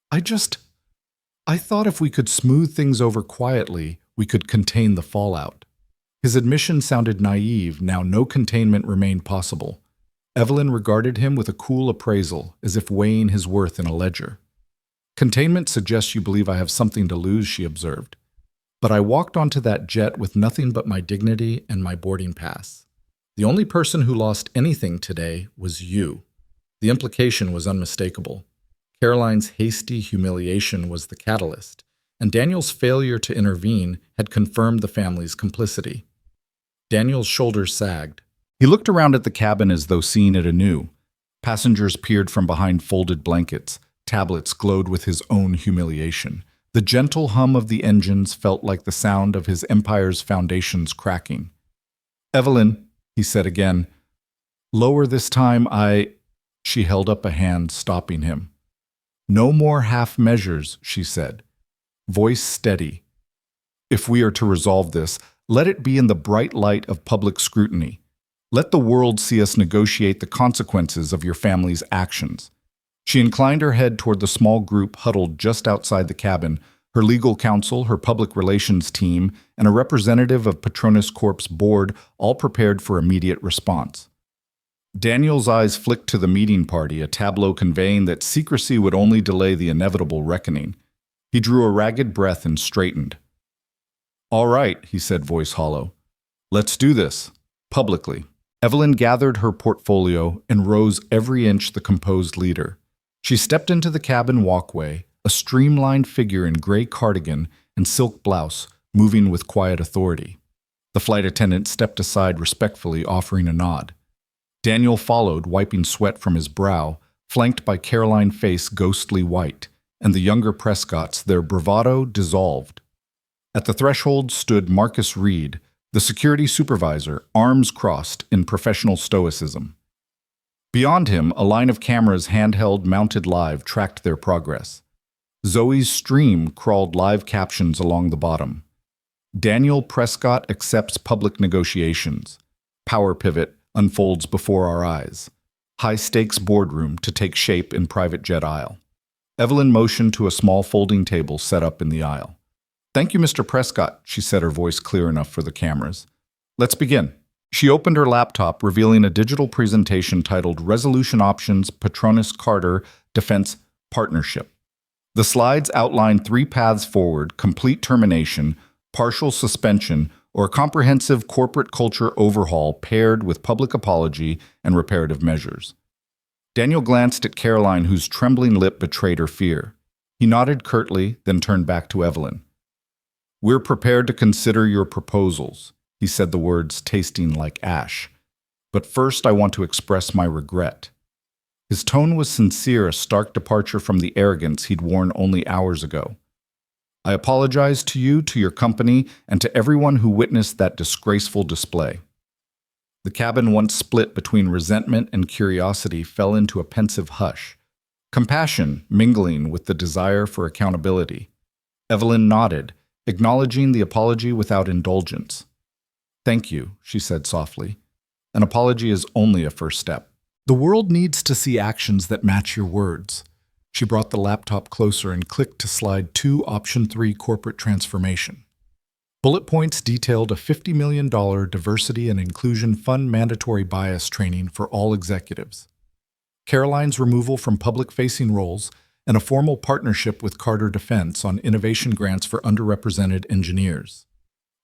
I thought if we could smooth things over quietly, we could contain the fallout." His admission sounded naive. Now no containment remained possible. Evelyn regarded him with a cool appraisal, as if weighing his worth in a ledger. "Containment suggests you believe I have something to lose," she observed. "But I walked onto that jet with nothing but my dignity and my boarding pass. The only person who lost anything today was you." The implication was unmistakable. Caroline's hasty humiliation was the catalyst, and Daniel's failure to intervene had confirmed the family's complicity. Daniel's shoulders sagged. He looked around at the cabin as though seeing it anew. Passengers peered from behind folded blankets. Tablets glowed with his own humiliation. The gentle hum of the engines felt like the sound of his empire's foundations cracking. "Evelyn," he said again. "Lower this time, She held up a hand, stopping him. "No more half measures," she said, voice steady. "If we are to resolve this, let it be in the bright light of public scrutiny. Let the world see us negotiate the consequences of your family's actions." She inclined her head toward the small group huddled just outside the cabin, her legal counsel, her public relations team, and a representative of Patronus Corp's board, all prepared for immediate response. Daniel's eyes flicked to the meeting party, a tableau conveying that secrecy would only delay the inevitable reckoning. He drew a ragged breath and straightened. "All right," he said, voice hollow. "Let's do this. Publicly." Evelyn gathered her portfolio and rose every inch the composed leader. She stepped into the cabin walkway, a streamlined figure in gray cardigan and silk blouse, moving with quiet authority. The flight attendant stepped aside respectfully, offering a nod. Daniel followed, wiping sweat from his brow, flanked by Caroline, face ghostly white, and the younger Prescotts, their bravado dissolved. At the threshold stood Marcus Reed, the security supervisor, arms crossed in professional stoicism. Beyond him, a line of cameras handheld mounted live tracked their progress. Zoe's stream crawled live captions along the bottom. Daniel Prescott accepts public negotiations. Power pivot unfolds before our eyes. High-stakes boardroom to take shape in private jet aisle. Evelyn motioned to a small folding table set up in the aisle. "Thank you, Mr. Prescott," she said, her voice clear enough for the cameras. "Let's begin." She opened her laptop, revealing a digital presentation titled Resolution Options Patronus Carter Defense Partnership. The slides outlined 3 paths forward: complete termination, partial suspension, or a comprehensive corporate culture overhaul paired with public apology and reparative measures. Daniel glanced at Caroline, whose trembling lip betrayed her fear. He nodded curtly, then turned back to Evelyn. "We're prepared to consider your proposals," he said, the words tasting like ash. "But first I want to express my regret." His tone was sincere, a stark departure from the arrogance he'd worn only hours ago. "I apologize to you, to your company, and to everyone who witnessed that disgraceful display." The cabin, once split between resentment and curiosity, fell into a pensive hush, compassion mingling with the desire for accountability. Evelyn nodded, acknowledging the apology without indulgence. "Thank you," she said softly. "An apology is only a first step. The world needs to see actions that match your words." She brought the laptop closer and clicked to slide 2, option 3, corporate transformation. Bullet points detailed a $50 million diversity and inclusion fund mandatory bias training for all executives, Caroline's removal from public-facing roles, and a formal partnership with Carter Defense on innovation grants for underrepresented engineers.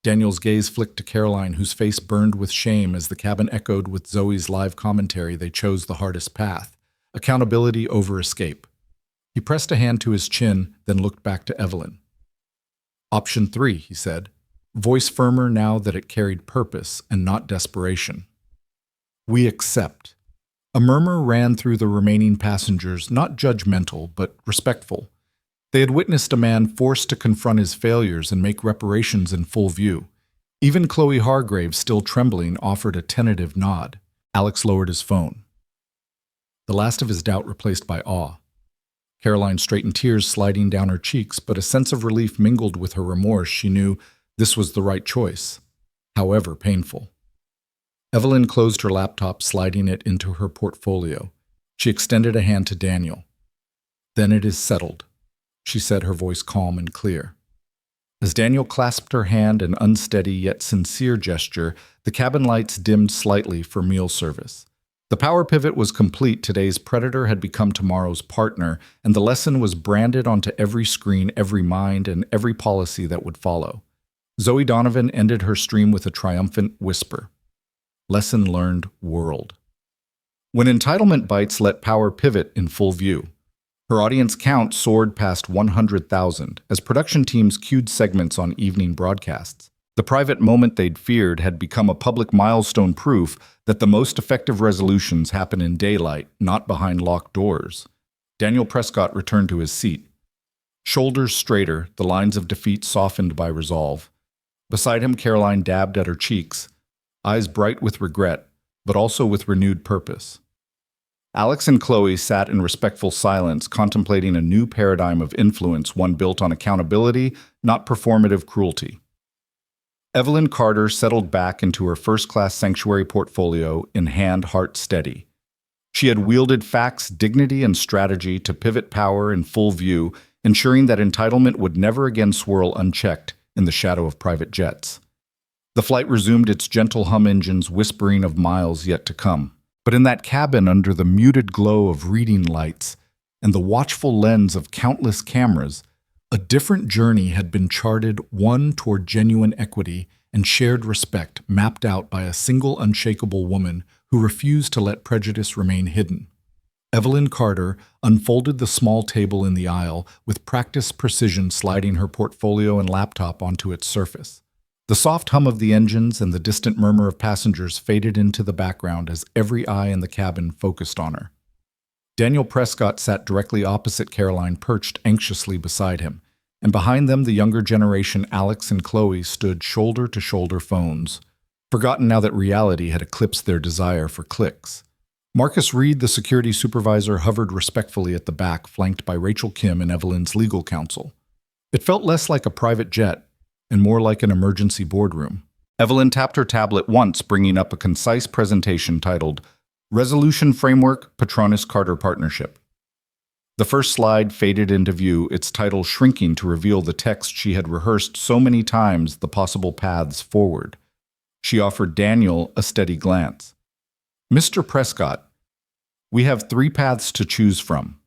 Daniel's gaze flicked to Caroline, whose face burned with shame as the cabin echoed with Zoe's live commentary. They chose the hardest path: accountability over escape. He pressed a hand to his chin, then looked back to Evelyn. "Option 3, he said, voice firmer now that it carried purpose and not desperation. "We accept." A murmur ran through the remaining passengers, not judgmental, but respectful. They had witnessed a man forced to confront his failures and make reparations in full view. Even Chloe Hargrave, still trembling, offered a tentative nod. Alex lowered his phone. The last of his doubt replaced by awe. Caroline straightened, tears sliding down her cheeks, but a sense of relief mingled with her remorse. She knew this was the right choice, however painful. Evelyn closed her laptop, sliding it into her portfolio. She extended a hand to Daniel. "Then it is settled," she said, her voice calm and clear. As Daniel clasped her hand, an unsteady yet sincere gesture, the cabin lights dimmed slightly for meal service. The power pivot was complete. Today's predator had become tomorrow's partner, and the lesson was branded onto every screen, every mind, and every policy that would follow. Zoe Donovan ended her stream with a triumphant whisper. Lesson learned, world. When entitlement bites let power pivot in full view, her audience count soared past 100,000 as production teams cued segments on evening broadcasts. The private moment they'd feared had become a public milestone, proof that the most effective resolutions happen in daylight, not behind locked doors. Daniel Prescott returned to his seat. Shoulders straighter, the lines of defeat softened by resolve. Beside him, Caroline dabbed at her cheeks, eyes bright with regret, but also with renewed purpose. Alex and Chloe sat in respectful silence, contemplating a new paradigm of influence, one built on accountability, not performative cruelty. Evelyn Carter settled back into her first-class sanctuary portfolio in hand, heart steady. She had wielded facts, dignity, and strategy to pivot power in full view, ensuring that entitlement would never again swirl unchecked in the shadow of private jets. The flight resumed its gentle hum, engines whispering of miles yet to come. But in that cabin, under the muted glow of reading lights and the watchful lens of countless cameras, a different journey had been charted, one toward genuine equity and shared respect, mapped out by a single unshakable woman who refused to let prejudice remain hidden. Evelyn Carter unfolded the small table in the aisle, with practiced precision sliding her portfolio and laptop onto its surface. The soft hum of the engines and the distant murmur of passengers faded into the background as every eye in the cabin focused on her. Daniel Prescott sat directly opposite Caroline, perched anxiously beside him, and behind them the younger generation, Alex and Chloe, stood shoulder-to-shoulder, phones, forgotten now that reality had eclipsed their desire for clicks. Marcus Reed, the security supervisor, hovered respectfully at the back, flanked by Rachel Kim and Evelyn's legal counsel. It felt less like a private jet and more like an emergency boardroom. Evelyn tapped her tablet once, bringing up a concise presentation titled Resolution Framework, Petronas-Carter Partnership. The first slide faded into view, its title shrinking to reveal the text she had rehearsed so many times, the possible paths forward. She offered Daniel a steady glance. Mr. Prescott, we have 3 paths to choose from.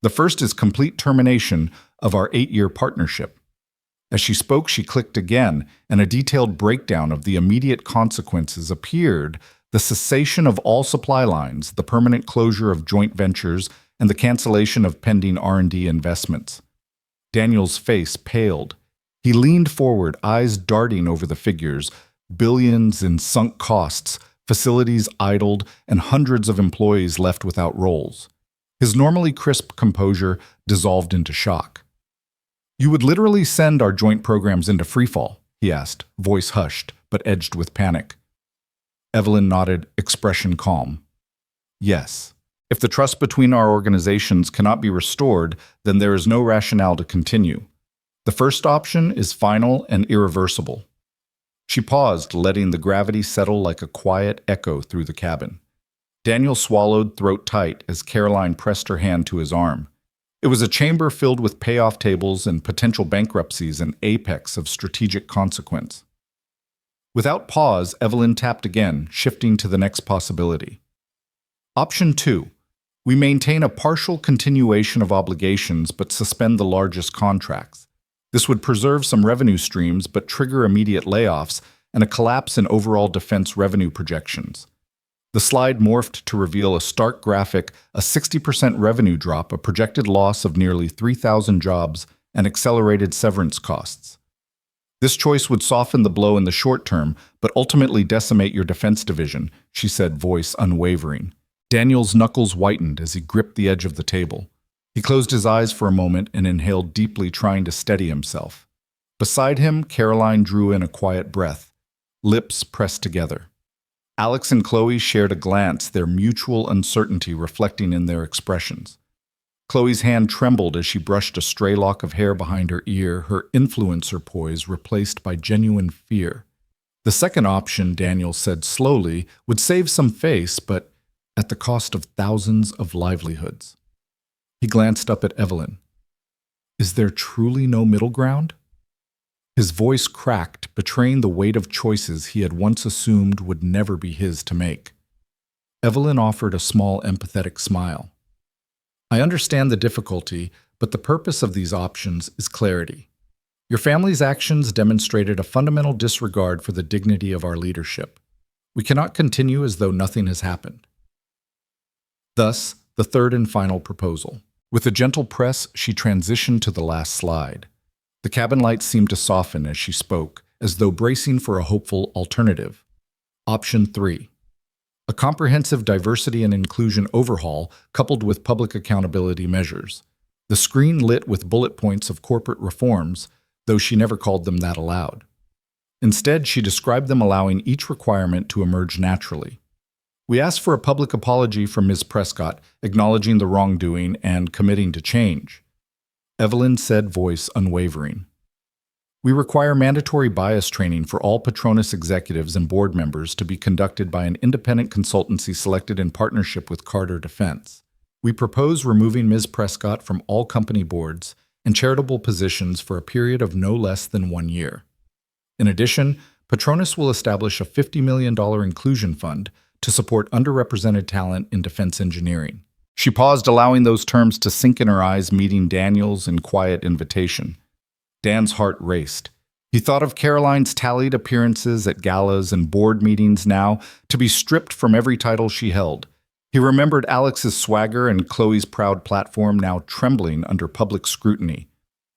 The first is complete termination of our 8-year partnership. As she spoke, she clicked again, and a detailed breakdown of the immediate consequences appeared: the cessation of all supply lines, the permanent closure of joint ventures, and the cancellation of pending R&D investments. Daniel's face paled. He leaned forward, eyes darting over the figures: billions in sunk costs, facilities idled, and hundreds of employees left without roles. His normally crisp composure dissolved into shock. You would literally send our joint programs into freefall, he asked, voice hushed, but edged with panic. Evelyn nodded, expression calm. Yes. If the trust between our organizations cannot be restored, then there is no rationale to continue. The first option is final and irreversible. She paused, letting the gravity settle like a quiet echo through the cabin. Daniel swallowed, throat tight, as Caroline pressed her hand to his arm. It was a chamber filled with payoff tables and potential bankruptcies, an apex of strategic consequence. Without pause, Evelyn tapped again, shifting to the next possibility. Option 2. We maintain a partial continuation of obligations but suspend the largest contracts. This would preserve some revenue streams but trigger immediate layoffs and a collapse in overall defense revenue projections. The slide morphed to reveal a stark graphic: a 60% revenue drop, a projected loss of nearly 3,000 jobs, and accelerated severance costs. This choice would soften the blow in the short term, but ultimately decimate your defense division, she said, voice unwavering. Daniel's knuckles whitened as he gripped the edge of the table. He closed his eyes for a moment and inhaled deeply, trying to steady himself. Beside him, Caroline drew in a quiet breath, lips pressed together. Alex and Chloe shared a glance, their mutual uncertainty reflecting in their expressions. Chloe's hand trembled as she brushed a stray lock of hair behind her ear, her influencer poise replaced by genuine fear. The second option, Daniel said slowly, would save some face, but at the cost of thousands of livelihoods. He glanced up at Evelyn. Is there truly no middle ground? His voice cracked, betraying the weight of choices he had once assumed would never be his to make. Evelyn offered a small, empathetic smile. I understand the difficulty, but the purpose of these options is clarity. Your family's actions demonstrated a fundamental disregard for the dignity of our leadership. We cannot continue as though nothing has happened. Thus, the third and final proposal. With a gentle press, she transitioned to the last slide. The cabin lights seemed to soften as she spoke, as though bracing for a hopeful alternative. Option 3. A comprehensive diversity and inclusion overhaul coupled with public accountability measures. The screen lit with bullet points of corporate reforms, though she never called them that aloud. Instead, she described them allowing each requirement to emerge naturally. We asked for a public apology from Ms. Prescott, acknowledging the wrongdoing and committing to change. Evelyn said, voice unwavering. We require mandatory bias training for all Patronus executives and board members to be conducted by an independent consultancy selected in partnership with Carter Defense. We propose removing Ms. Prescott from all company boards and charitable positions for a period of no less than 1 year. In addition, Patronus will establish a $50 million inclusion fund to support underrepresented talent in defense engineering. She paused, allowing those terms to sink in her eyes, meeting Daniel's in quiet invitation. Dan's heart raced. He thought of Caroline's tallied appearances at galas and board meetings now, to be stripped from every title she held. He remembered Alex's swagger and Chloe's proud platform now trembling under public scrutiny.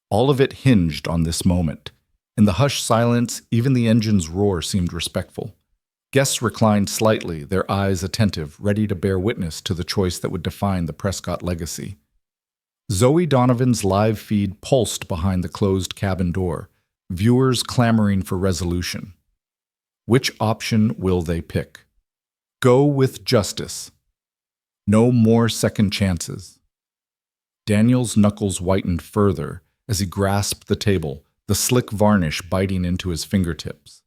All of it hinged on this moment. In the hushed silence, even the engine's roar seemed respectful. Guests reclined slightly, their eyes attentive, ready to bear witness to the choice that would define the Prescott legacy. Zoe Donovan's live feed pulsed behind the closed cabin door, viewers clamoring for resolution. Which option will they pick? Go with justice. No more second chances. Daniel's knuckles whitened further as he grasped the table, the slick varnish biting into his fingertips.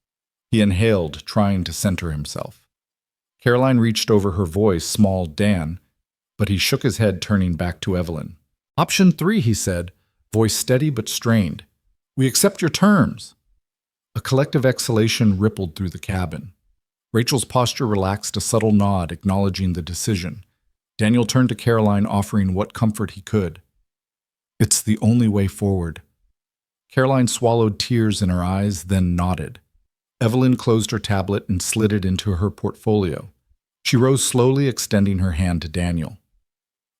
He inhaled, trying to center himself. Caroline reached over her voice, small Dan, but he shook his head, turning back to Evelyn. Option 3, he said, voice steady but strained. We accept your terms. A collective exhalation rippled through the cabin. Rachel's posture relaxed, a subtle nod acknowledging the decision. Daniel turned to Caroline, offering what comfort he could. It's the only way forward. Caroline swallowed tears in her eyes, then nodded. Evelyn closed her tablet and slid it into her portfolio. She rose slowly, extending her hand to Daniel.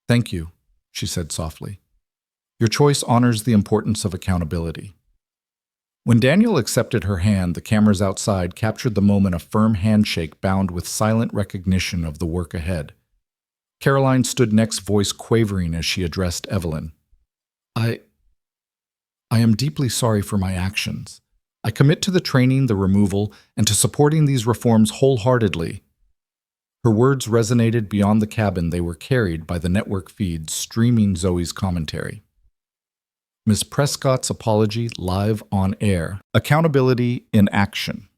Thank you, she said softly. Your choice honors the importance of accountability. When Daniel accepted her hand, the cameras outside captured the moment, a firm handshake bound with silent recognition of the work ahead. Caroline stood next, voice quavering as she addressed Evelyn. I am deeply sorry for my actions. I commit to the training, the removal, and to supporting these reforms wholeheartedly. Her words resonated beyond the cabin. They were carried by the network feed, streaming Zoe's commentary. Ms. Prescott's apology live on air. Accountability in action.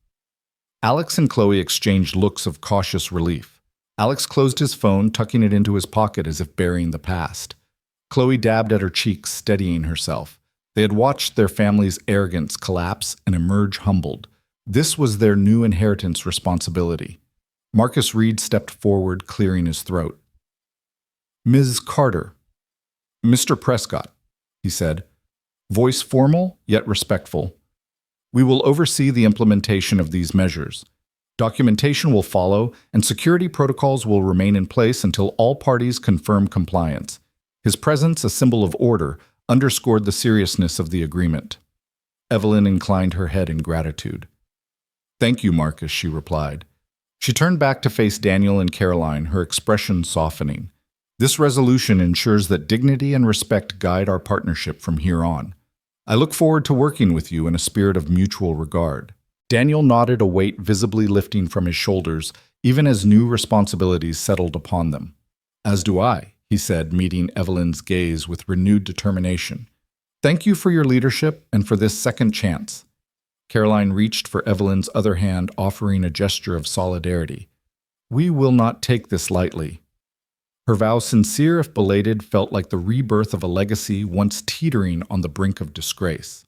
Alex and Chloe exchanged looks of cautious relief. Alex closed his phone, tucking it into his pocket as if burying the past. Chloe dabbed at her cheeks, steadying herself. They had watched their family's arrogance collapse and emerge humbled. This was their new inheritance responsibility. Marcus Reed stepped forward, clearing his throat. Ms. Carter. Mr. Prescott, he said, voice formal yet respectful. We will oversee the implementation of these measures. Documentation will follow, and security protocols will remain in place until all parties confirm compliance. His presence, a symbol of order, underscored the seriousness of the agreement. Evelyn inclined her head in gratitude. Thank you, Marcus, she replied. She turned back to face Daniel and Caroline, her expression softening. This resolution ensures that dignity and respect guide our partnership from here on. I look forward to working with you in a spirit of mutual regard. Daniel nodded, a weight visibly lifting from his shoulders, even as new responsibilities settled upon them. As do I, he said, meeting Evelyn's gaze with renewed determination. Thank you for your leadership and for this second chance. Caroline reached for Evelyn's other hand, offering a gesture of solidarity. We will not take this lightly. Her vow, sincere if belated, felt like the rebirth of a legacy once teetering on the brink of disgrace.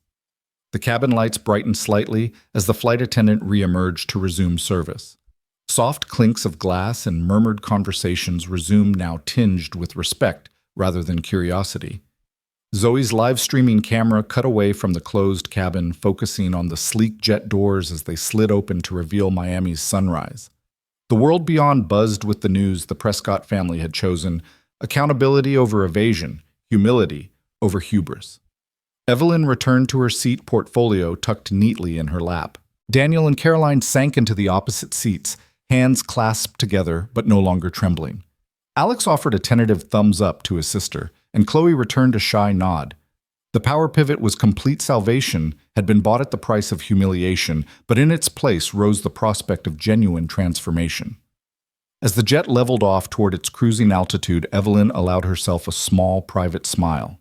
The cabin lights brightened slightly as the flight attendant re-emerged to resume service. Soft clinks of glass and murmured conversations resumed, now tinged with respect rather than curiosity. Zoe's live streaming camera cut away from the closed cabin, focusing on the sleek jet doors as they slid open to reveal Miami's sunrise. The world beyond buzzed with the news the Prescott family had chosen: accountability over evasion, humility over hubris. Evelyn returned to her seat, portfolio tucked neatly in her lap. Daniel and Caroline sank into the opposite seats, hands clasped together but no longer trembling. Alex offered a tentative thumbs up to his sister, and Chloe returned a shy nod. The power pivot was complete salvation, had been bought at the price of humiliation, but in its place rose the prospect of genuine transformation. As the jet leveled off toward its cruising altitude, Evelyn allowed herself a small, private smile.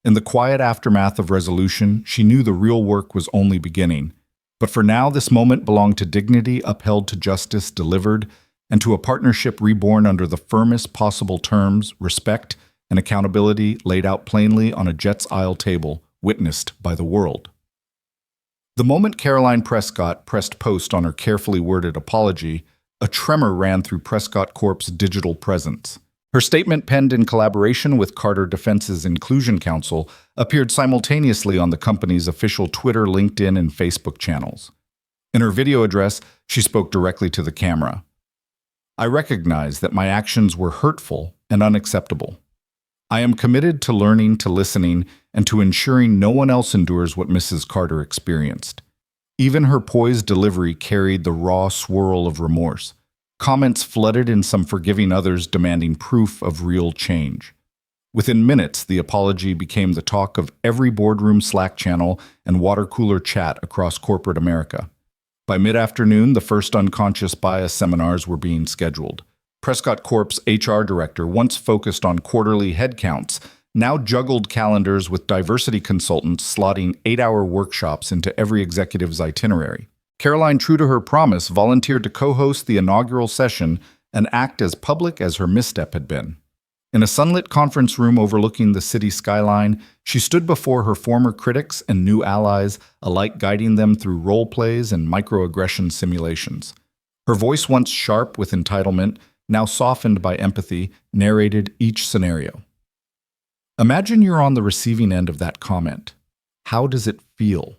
In the quiet aftermath of resolution, she knew the real work was only beginning. But for now, this moment belonged to dignity upheld to justice delivered, and to a partnership reborn under the firmest possible terms, respect, and accountability laid out plainly on a jet's aisle table, witnessed by the world. The moment Caroline Prescott pressed post on her carefully worded apology, a tremor ran through Prescott Corp's digital presence. Her statement, penned in collaboration with Carter Defense's Inclusion Council, appeared simultaneously on the company's official Twitter, LinkedIn, and Facebook channels. In her video address, she spoke directly to the camera. "I recognize that my actions were hurtful and unacceptable. I am committed to learning, to listening, and to ensuring no one else endures what Mrs. Carter experienced." Even her poised delivery carried the raw swirl of remorse. Comments flooded in, some forgiving, others demanding proof of real change. Within minutes, the apology became the talk of every boardroom Slack channel and water cooler chat across corporate America. By mid-afternoon, the first unconscious bias seminars were being scheduled. Prescott Corp's HR director, once focused on quarterly headcounts, now juggled calendars with diversity consultants slotting 8-hour workshops into every executive's itinerary. Caroline, true to her promise, volunteered to co-host the inaugural session and act as public as her misstep had been. In a sunlit conference room overlooking the city skyline, she stood before her former critics and new allies, alike guiding them through role plays and microaggression simulations. Her voice, once sharp with entitlement, now softened by empathy, narrated each scenario. Imagine you're on the receiving end of that comment. How does it feel?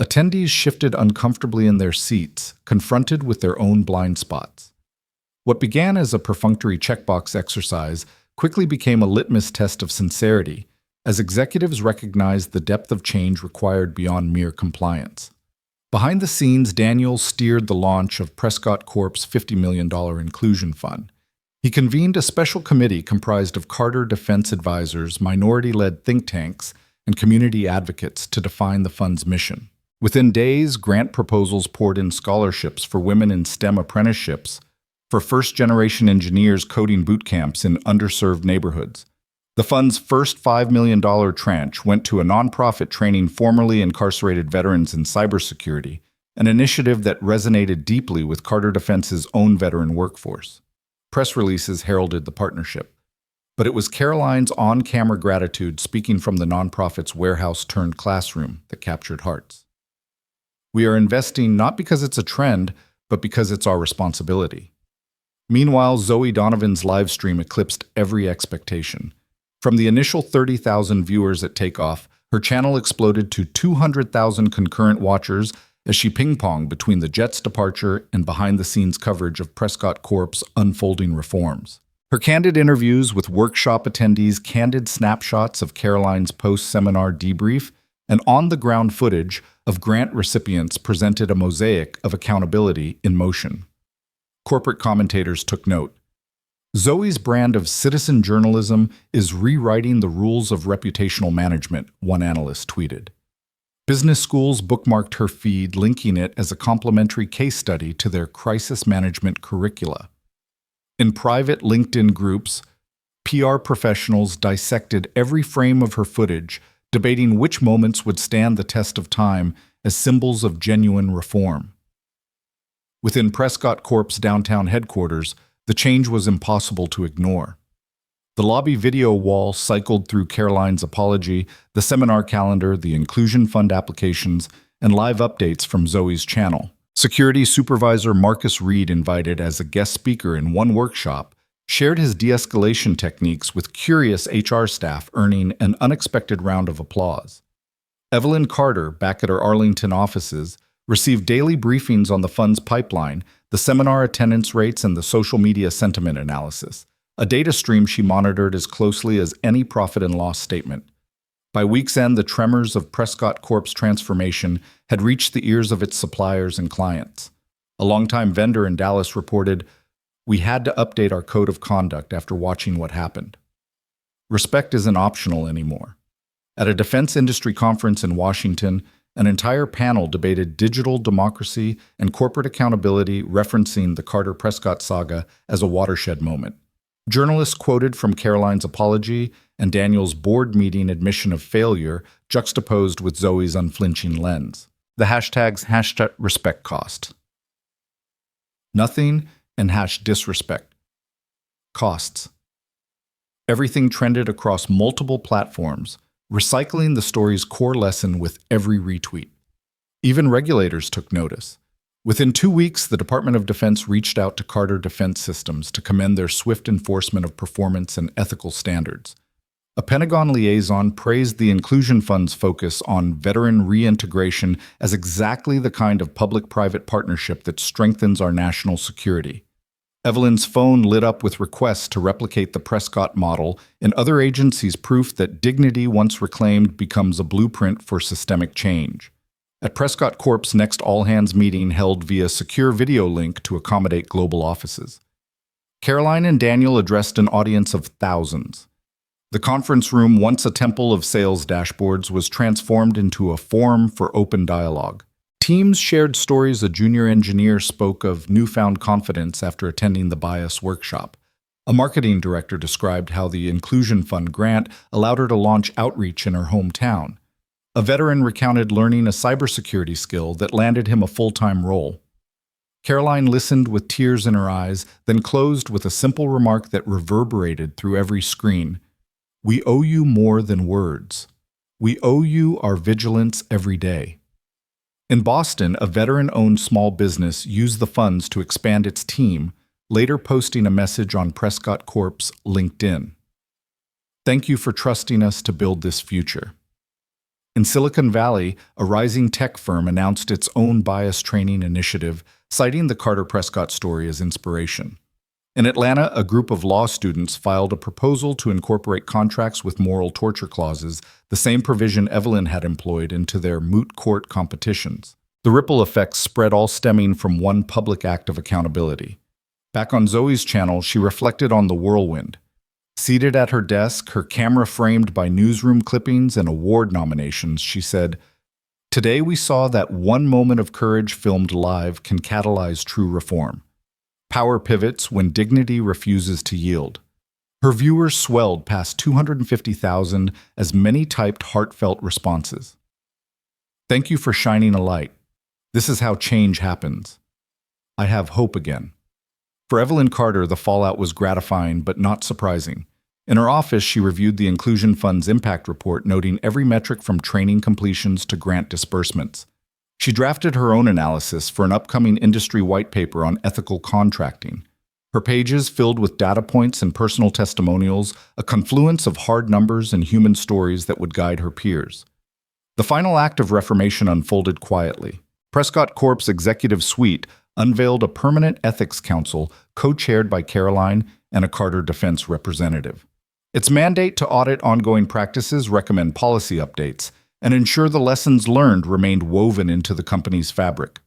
Attendees shifted uncomfortably in their seats, confronted with their own blind spots. What began as a perfunctory checkbox exercise quickly became a litmus test of sincerity, as executives recognized the depth of change required beyond mere compliance. Behind the scenes, Daniel steered the launch of Prescott Corp's $50 million inclusion fund. He convened a special committee comprised of Carter Defense advisors, minority-led think tanks, and community advocates to define the fund's mission. Within days, grant proposals poured in scholarships for women in STEM apprenticeships, for first-generation engineers coding boot camps in underserved neighborhoods. The fund's first $5 million tranche went to a nonprofit training formerly incarcerated veterans in cybersecurity, an initiative that resonated deeply with Carter Defense's own veteran workforce. Press releases heralded the partnership. But it was Caroline's on-camera gratitude speaking from the nonprofit's warehouse-turned-classroom that captured hearts. "We are investing not because it's a trend, but because it's our responsibility." Meanwhile, Zoe Donovan's live stream eclipsed every expectation. From the initial 30,000 viewers at takeoff, her channel exploded to 200,000 concurrent watchers as she ping-ponged between the jet's departure and behind-the-scenes coverage of Prescott Corp's unfolding reforms. Her candid interviews with workshop attendees, candid snapshots of Caroline's post-seminar debrief, and on-the-ground footage of grant recipients presented a mosaic of accountability in motion. Corporate commentators took note. "Zoe's brand of citizen journalism is rewriting the rules of reputational management," one analyst tweeted. Business schools bookmarked her feed, linking it as a complimentary case study to their crisis management curricula. In private LinkedIn groups, PR professionals dissected every frame of her footage, debating which moments would stand the test of time as symbols of genuine reform. Within Prescott Corp's downtown headquarters, the change was impossible to ignore. The lobby video wall cycled through Caroline's apology, the seminar calendar, the inclusion fund applications, and live updates from Zoe's channel. Security supervisor Marcus Reed, invited as a guest speaker in one workshop, shared his de-escalation techniques with curious HR staff, earning an unexpected round of applause. Evelyn Carter, back at her Arlington offices, received daily briefings on the fund's pipeline, the seminar attendance rates, and the social media sentiment analysis, a data stream she monitored as closely as any profit and loss statement. By week's end, the tremors of Prescott Corp's transformation had reached the ears of its suppliers and clients. A longtime vendor in Dallas reported, "We had to update our code of conduct after watching what happened." Respect isn't optional anymore. At a defense industry conference in Washington, an entire panel debated digital democracy and corporate accountability, referencing the Carter-Prescott saga as a watershed moment. Journalists quoted from Caroline's apology and Daniel's board meeting admission of failure, juxtaposed with Zoe's unflinching lens. The hashtags #respect cost. Nothing and #disrespect. Costs. Everything trended across multiple platforms, recycling the story's core lesson with every retweet. Even regulators took notice. Within 2 weeks, the Department of Defense reached out to Carter Defense Systems to commend their swift enforcement of performance and ethical standards. A Pentagon liaison praised the Inclusion Fund's focus on veteran reintegration as exactly the kind of public-private partnership that strengthens our national security. Evelyn's phone lit up with requests to replicate the Prescott model in other agencies, proof that dignity once reclaimed becomes a blueprint for systemic change. At Prescott Corp's next all-hands meeting held via secure video link to accommodate global offices, Caroline and Daniel addressed an audience of thousands. The conference room, once a temple of sales dashboards, was transformed into a forum for open dialogue. Teams shared stories. A junior engineer spoke of newfound confidence after attending the BIAS workshop. A marketing director described how the Inclusion Fund grant allowed her to launch outreach in her hometown. A veteran recounted learning a cybersecurity skill that landed him a full-time role. Caroline listened with tears in her eyes, then closed with a simple remark that reverberated through every screen. "We owe you more than words. We owe you our vigilance every day." In Boston, a veteran-owned small business used the funds to expand its team, later posting a message on Prescott Corp's LinkedIn. "Thank you for trusting us to build this future." In Silicon Valley, a rising tech firm announced its own bias training initiative, citing the Carter-Prescott story as inspiration. In Atlanta, a group of law students filed a proposal to incorporate contracts with moral torture clauses, the same provision Evelyn had employed, into their moot court competitions. The ripple effects spread, all stemming from one public act of accountability. Back on Zoe's channel, she reflected on the whirlwind. Seated at her desk, her camera framed by newsroom clippings and award nominations, she said, "Today we saw that one moment of courage filmed live can catalyze true reform. Power pivots when dignity refuses to yield." Her viewers swelled past 250,000 as many typed heartfelt responses. "Thank you for shining a light. This is how change happens. I have hope again." For Evelyn Carter, the fallout was gratifying but not surprising. In her office, she reviewed the Inclusion Fund's impact report, noting every metric from training completions to grant disbursements. She drafted her own analysis for an upcoming industry white paper on ethical contracting. Her pages, filled with data points and personal testimonials, a confluence of hard numbers and human stories that would guide her peers. The final act of reformation unfolded quietly. Prescott Corp's executive suite unveiled a permanent ethics council co-chaired by Caroline and a Carter Defense representative. Its mandate to audit ongoing practices, recommend policy updates, and ensure the lessons learned remained woven into the company's fabric.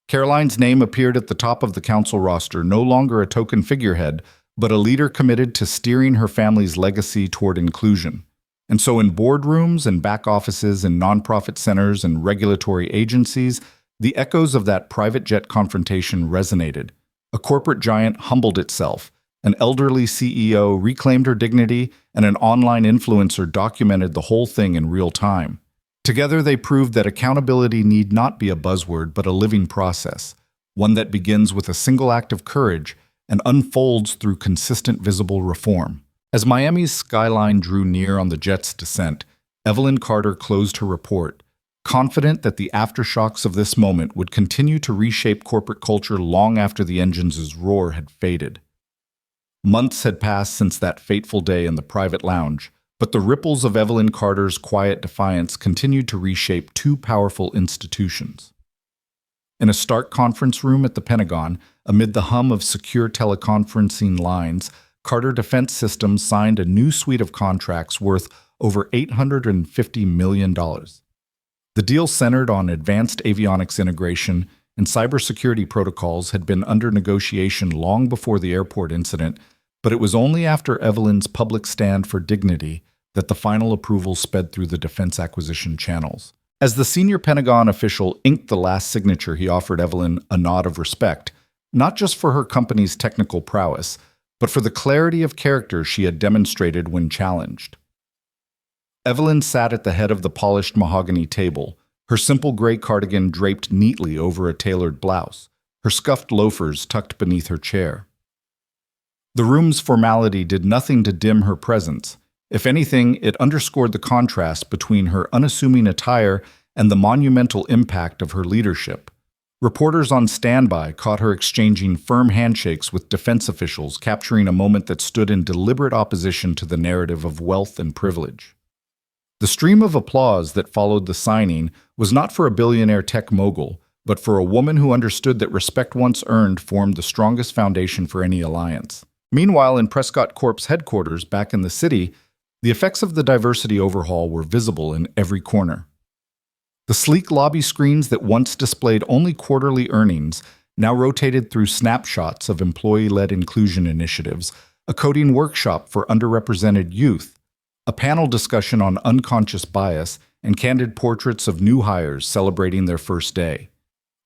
Caroline's name appeared at the top of the council roster, no longer a token figurehead, but a leader committed to steering her family's legacy toward inclusion. And so in boardrooms and back offices and nonprofit centers and regulatory agencies, the echoes of that private jet confrontation resonated. A corporate giant humbled itself, an elderly CEO reclaimed her dignity, and an online influencer documented the whole thing in real time. Together, they proved that accountability need not be a buzzword but a living process, one that begins with a single act of courage and unfolds through consistent visible reform. As Miami's skyline drew near on the jet's descent, Evelyn Carter closed her report, confident that the aftershocks of this moment would continue to reshape corporate culture long after the engine's roar had faded. Months had passed since that fateful day in the private lounge, but the ripples of Evelyn Carter's quiet defiance continued to reshape two powerful institutions. In a stark conference room at the Pentagon, amid the hum of secure teleconferencing lines, Carter Defense Systems signed a new suite of contracts worth over $850 million. The deal centered on advanced avionics integration and cybersecurity protocols had been under negotiation long before the airport incident, but it was only after Evelyn's public stand for dignity that the final approval sped through the defense acquisition channels. As the senior Pentagon official inked the last signature, he offered Evelyn a nod of respect, not just for her company's technical prowess, but for the clarity of character she had demonstrated when challenged. Evelyn sat at the head of the polished mahogany table, her simple gray cardigan draped neatly over a tailored blouse, her scuffed loafers tucked beneath her chair. The room's formality did nothing to dim her presence. If anything, it underscored the contrast between her unassuming attire and the monumental impact of her leadership. Reporters on standby caught her exchanging firm handshakes with defense officials, capturing a moment that stood in deliberate opposition to the narrative of wealth and privilege. The stream of applause that followed the signing was not for a billionaire tech mogul, but for a woman who understood that respect once earned formed the strongest foundation for any alliance. Meanwhile, in Prescott Corp's headquarters back in the city, the effects of the diversity overhaul were visible in every corner. The sleek lobby screens that once displayed only quarterly earnings now rotated through snapshots of employee-led inclusion initiatives, a coding workshop for underrepresented youth, a panel discussion on unconscious bias, and candid portraits of new hires celebrating their first day.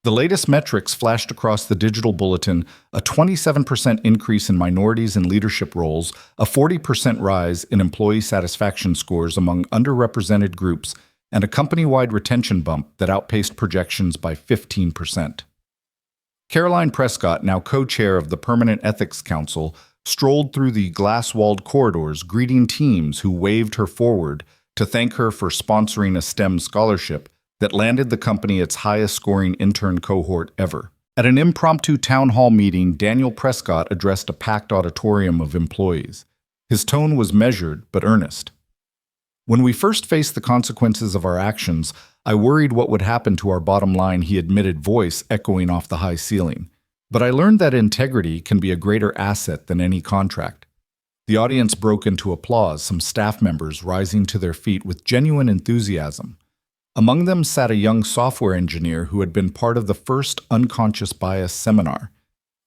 The latest metrics flashed across the digital bulletin: a 27% increase in minorities in leadership roles, a 40% rise in employee satisfaction scores among underrepresented groups, and a company-wide retention bump that outpaced projections by 15%. Caroline Prescott, now co-chair of the Permanent Ethics Council, strolled through the glass-walled corridors, greeting teams who waved her forward to thank her for sponsoring a STEM scholarship that landed the company its highest-scoring intern cohort ever. At an impromptu town hall meeting, Daniel Prescott addressed a packed auditorium of employees. His tone was measured but earnest. "When we first faced the consequences of our actions, I worried what would happen to our bottom line," he admitted, voice echoing off the high ceiling. "But I learned that integrity can be a greater asset than any contract." The audience broke into applause, some staff members rising to their feet with genuine enthusiasm. Among them sat a young software engineer who had been part of the first unconscious bias seminar.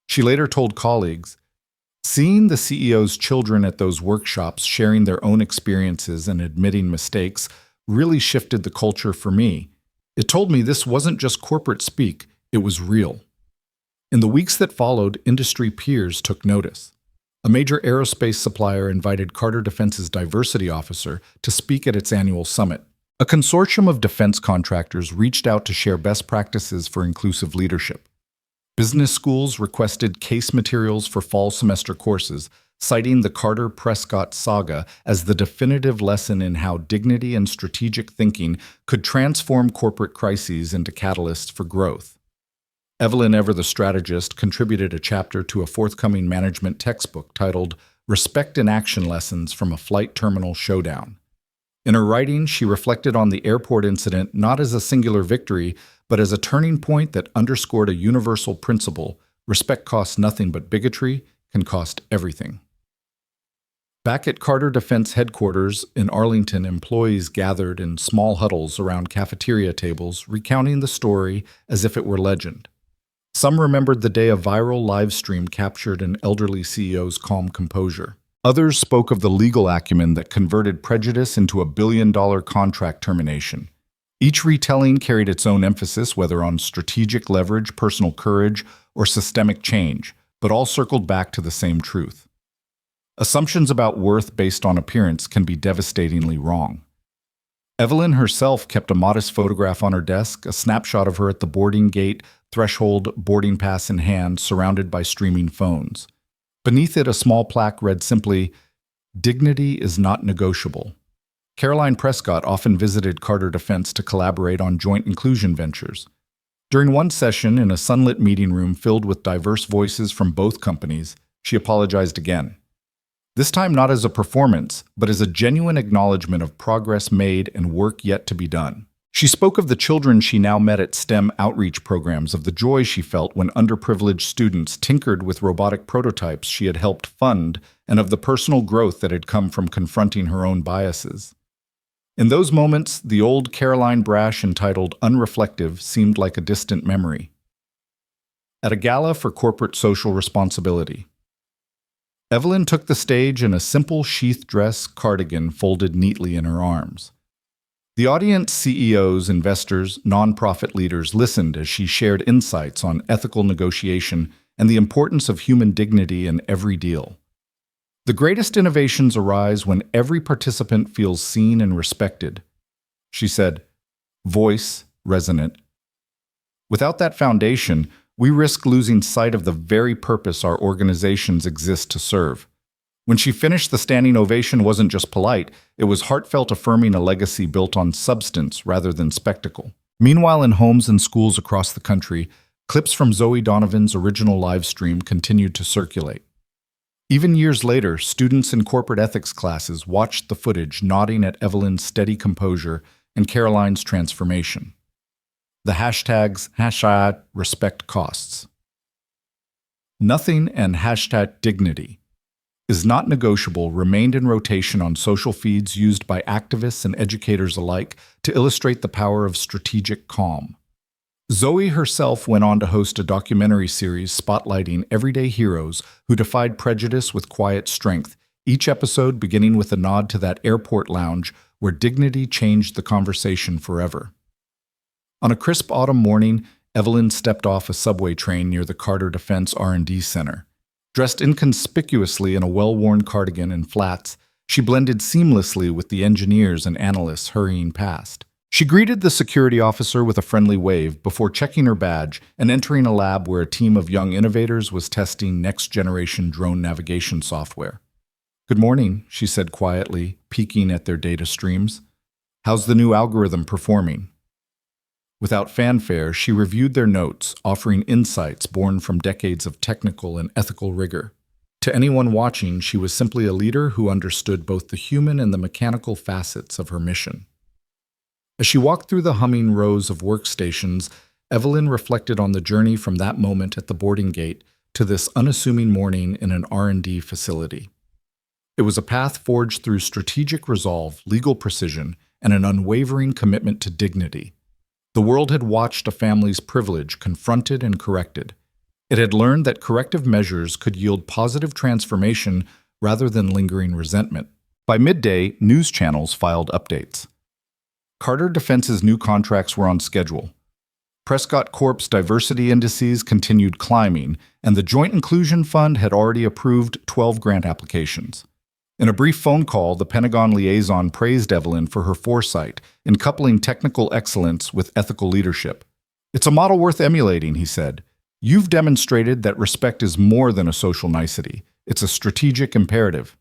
She later told colleagues, "Seeing the CEO's children at those workshops sharing their own experiences and admitting mistakes really shifted the culture for me. It told me this wasn't just corporate speak, it was real." In the weeks that followed, industry peers took notice. A major aerospace supplier invited Carter Defense's diversity officer to speak at its annual summit. A consortium of defense contractors reached out to share best practices for inclusive leadership. Business schools requested case materials for fall semester courses, citing the Carter Prescott saga as the definitive lesson in how dignity and strategic thinking could transform corporate crises into catalysts for growth. Evelyn Ever, the strategist, contributed a chapter to a forthcoming management textbook titled "Respect in Action Lessons from a Flight Terminal Showdown." In her writing, she reflected on the airport incident not as a singular victory, but as a turning point that underscored a universal principle: respect costs nothing, but bigotry can cost everything. Back at Carter Defense headquarters in Arlington, employees gathered in small huddles around cafeteria tables, recounting the story as if it were legend. Some remembered the day a viral live stream captured an elderly CEO's calm composure. Others spoke of the legal acumen that converted prejudice into a billion-dollar contract termination. Each retelling carried its own emphasis, whether on strategic leverage, personal courage, or systemic change, but all circled back to the same truth. Assumptions about worth based on appearance can be devastatingly wrong. Evelyn herself kept a modest photograph on her desk, a snapshot of her at the boarding gate, threshold, boarding pass in hand, surrounded by streaming phones. Beneath it, a small plaque read simply, "Dignity is not negotiable." Caroline Prescott often visited Carter Defense to collaborate on joint inclusion ventures. During one session in a sunlit meeting room filled with diverse voices from both companies, she apologized again. This time not as a performance, but as a genuine acknowledgement of progress made and work yet to be done. She spoke of the children she now met at STEM outreach programs, of the joy she felt when underprivileged students tinkered with robotic prototypes she had helped fund, and of the personal growth that had come from confronting her own biases. In those moments, the old Caroline Brash entitled Unreflective seemed like a distant memory. At a gala for corporate social responsibility, Evelyn took the stage in a simple sheath dress cardigan folded neatly in her arms. The audience, CEOs, investors, nonprofit leaders listened as she shared insights on ethical negotiation and the importance of human dignity in every deal. The greatest innovations arise when every participant feels seen and respected, she said, voice resonant. Without that foundation, we risk losing sight of the very purpose our organizations exist to serve. When she finished, the standing ovation wasn't just polite, it was heartfelt, affirming a legacy built on substance rather than spectacle. Meanwhile, in homes and schools across the country, clips from Zoe Donovan's original live stream continued to circulate. Even years later, students in corporate ethics classes watched the footage, nodding at Evelyn's steady composure and Caroline's transformation. The hashtags #RespectCosts. Nothing and #dignity is not negotiable remained in rotation on social feeds used by activists and educators alike to illustrate the power of strategic calm. Zoe herself went on to host a documentary series spotlighting everyday heroes who defied prejudice with quiet strength, each episode beginning with a nod to that airport lounge where dignity changed the conversation forever. On a crisp autumn morning, Evelyn stepped off a subway train near the Carter Defense R&D Center. Dressed inconspicuously in a well-worn cardigan and flats, she blended seamlessly with the engineers and analysts hurrying past. She greeted the security officer with a friendly wave before checking her badge and entering a lab where a team of young innovators was testing next-generation drone navigation software. "Good morning," she said quietly, peeking at their data streams. "How's the new algorithm performing?" Without fanfare, she reviewed their notes, offering insights born from decades of technical and ethical rigor. To anyone watching, she was simply a leader who understood both the human and the mechanical facets of her mission. As she walked through the humming rows of workstations, Evelyn reflected on the journey from that moment at the boarding gate to this unassuming morning in an R&D facility. It was a path forged through strategic resolve, legal precision, and an unwavering commitment to dignity. The world had watched a family's privilege confronted and corrected. It had learned that corrective measures could yield positive transformation rather than lingering resentment. By midday, news channels filed updates. Carter Defense's new contracts were on schedule. Prescott Corp's diversity indices continued climbing, and the Joint Inclusion Fund had already approved 12 grant applications. In a brief phone call, the Pentagon liaison praised Evelyn for her foresight in coupling technical excellence with ethical leadership. "It's a model worth emulating," he said. "You've demonstrated that respect is more than a social nicety. It's a strategic imperative."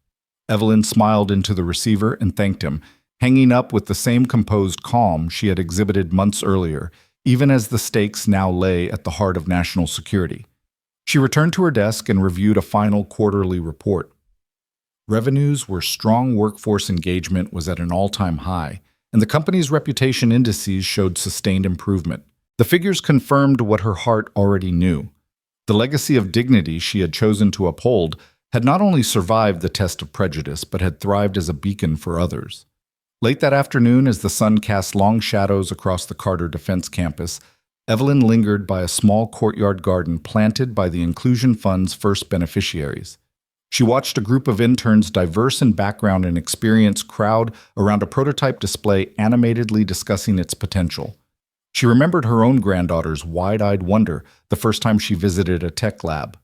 Evelyn smiled into the receiver and thanked him, hanging up with the same composed calm she had exhibited months earlier, even as the stakes now lay at the heart of national security. She returned to her desk and reviewed a final quarterly report. Revenues were strong, workforce engagement was at an all-time high, and the company's reputation indices showed sustained improvement. The figures confirmed what her heart already knew. The legacy of dignity she had chosen to uphold had not only survived the test of prejudice, but had thrived as a beacon for others. Late that afternoon, as the sun cast long shadows across the Carter Defense campus, Evelyn lingered by a small courtyard garden planted by the Inclusion Fund's first beneficiaries. She watched a group of interns, diverse in background and experience, crowd around a prototype display animatedly discussing its potential. She remembered her own granddaughter's wide-eyed wonder the first time she visited a tech lab.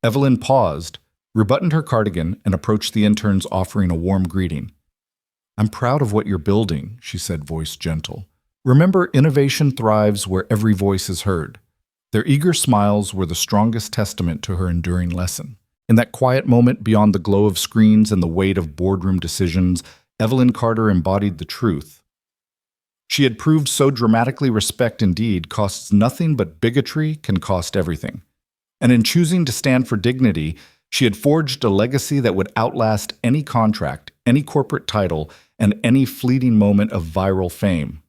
Evelyn paused, rebuttoned her cardigan, and approached the interns, offering a warm greeting. "I'm proud of what you're building," she said, voice gentle. "Remember, innovation thrives where every voice is heard." Their eager smiles were the strongest testament to her enduring lesson. In that quiet moment beyond the glow of screens and the weight of boardroom decisions, Evelyn Carter embodied the truth. She had proved so dramatically respect indeed costs nothing, but bigotry can cost everything. And in choosing to stand for dignity, she had forged a legacy that would outlast any contract, any corporate title, and any fleeting moment of viral fame.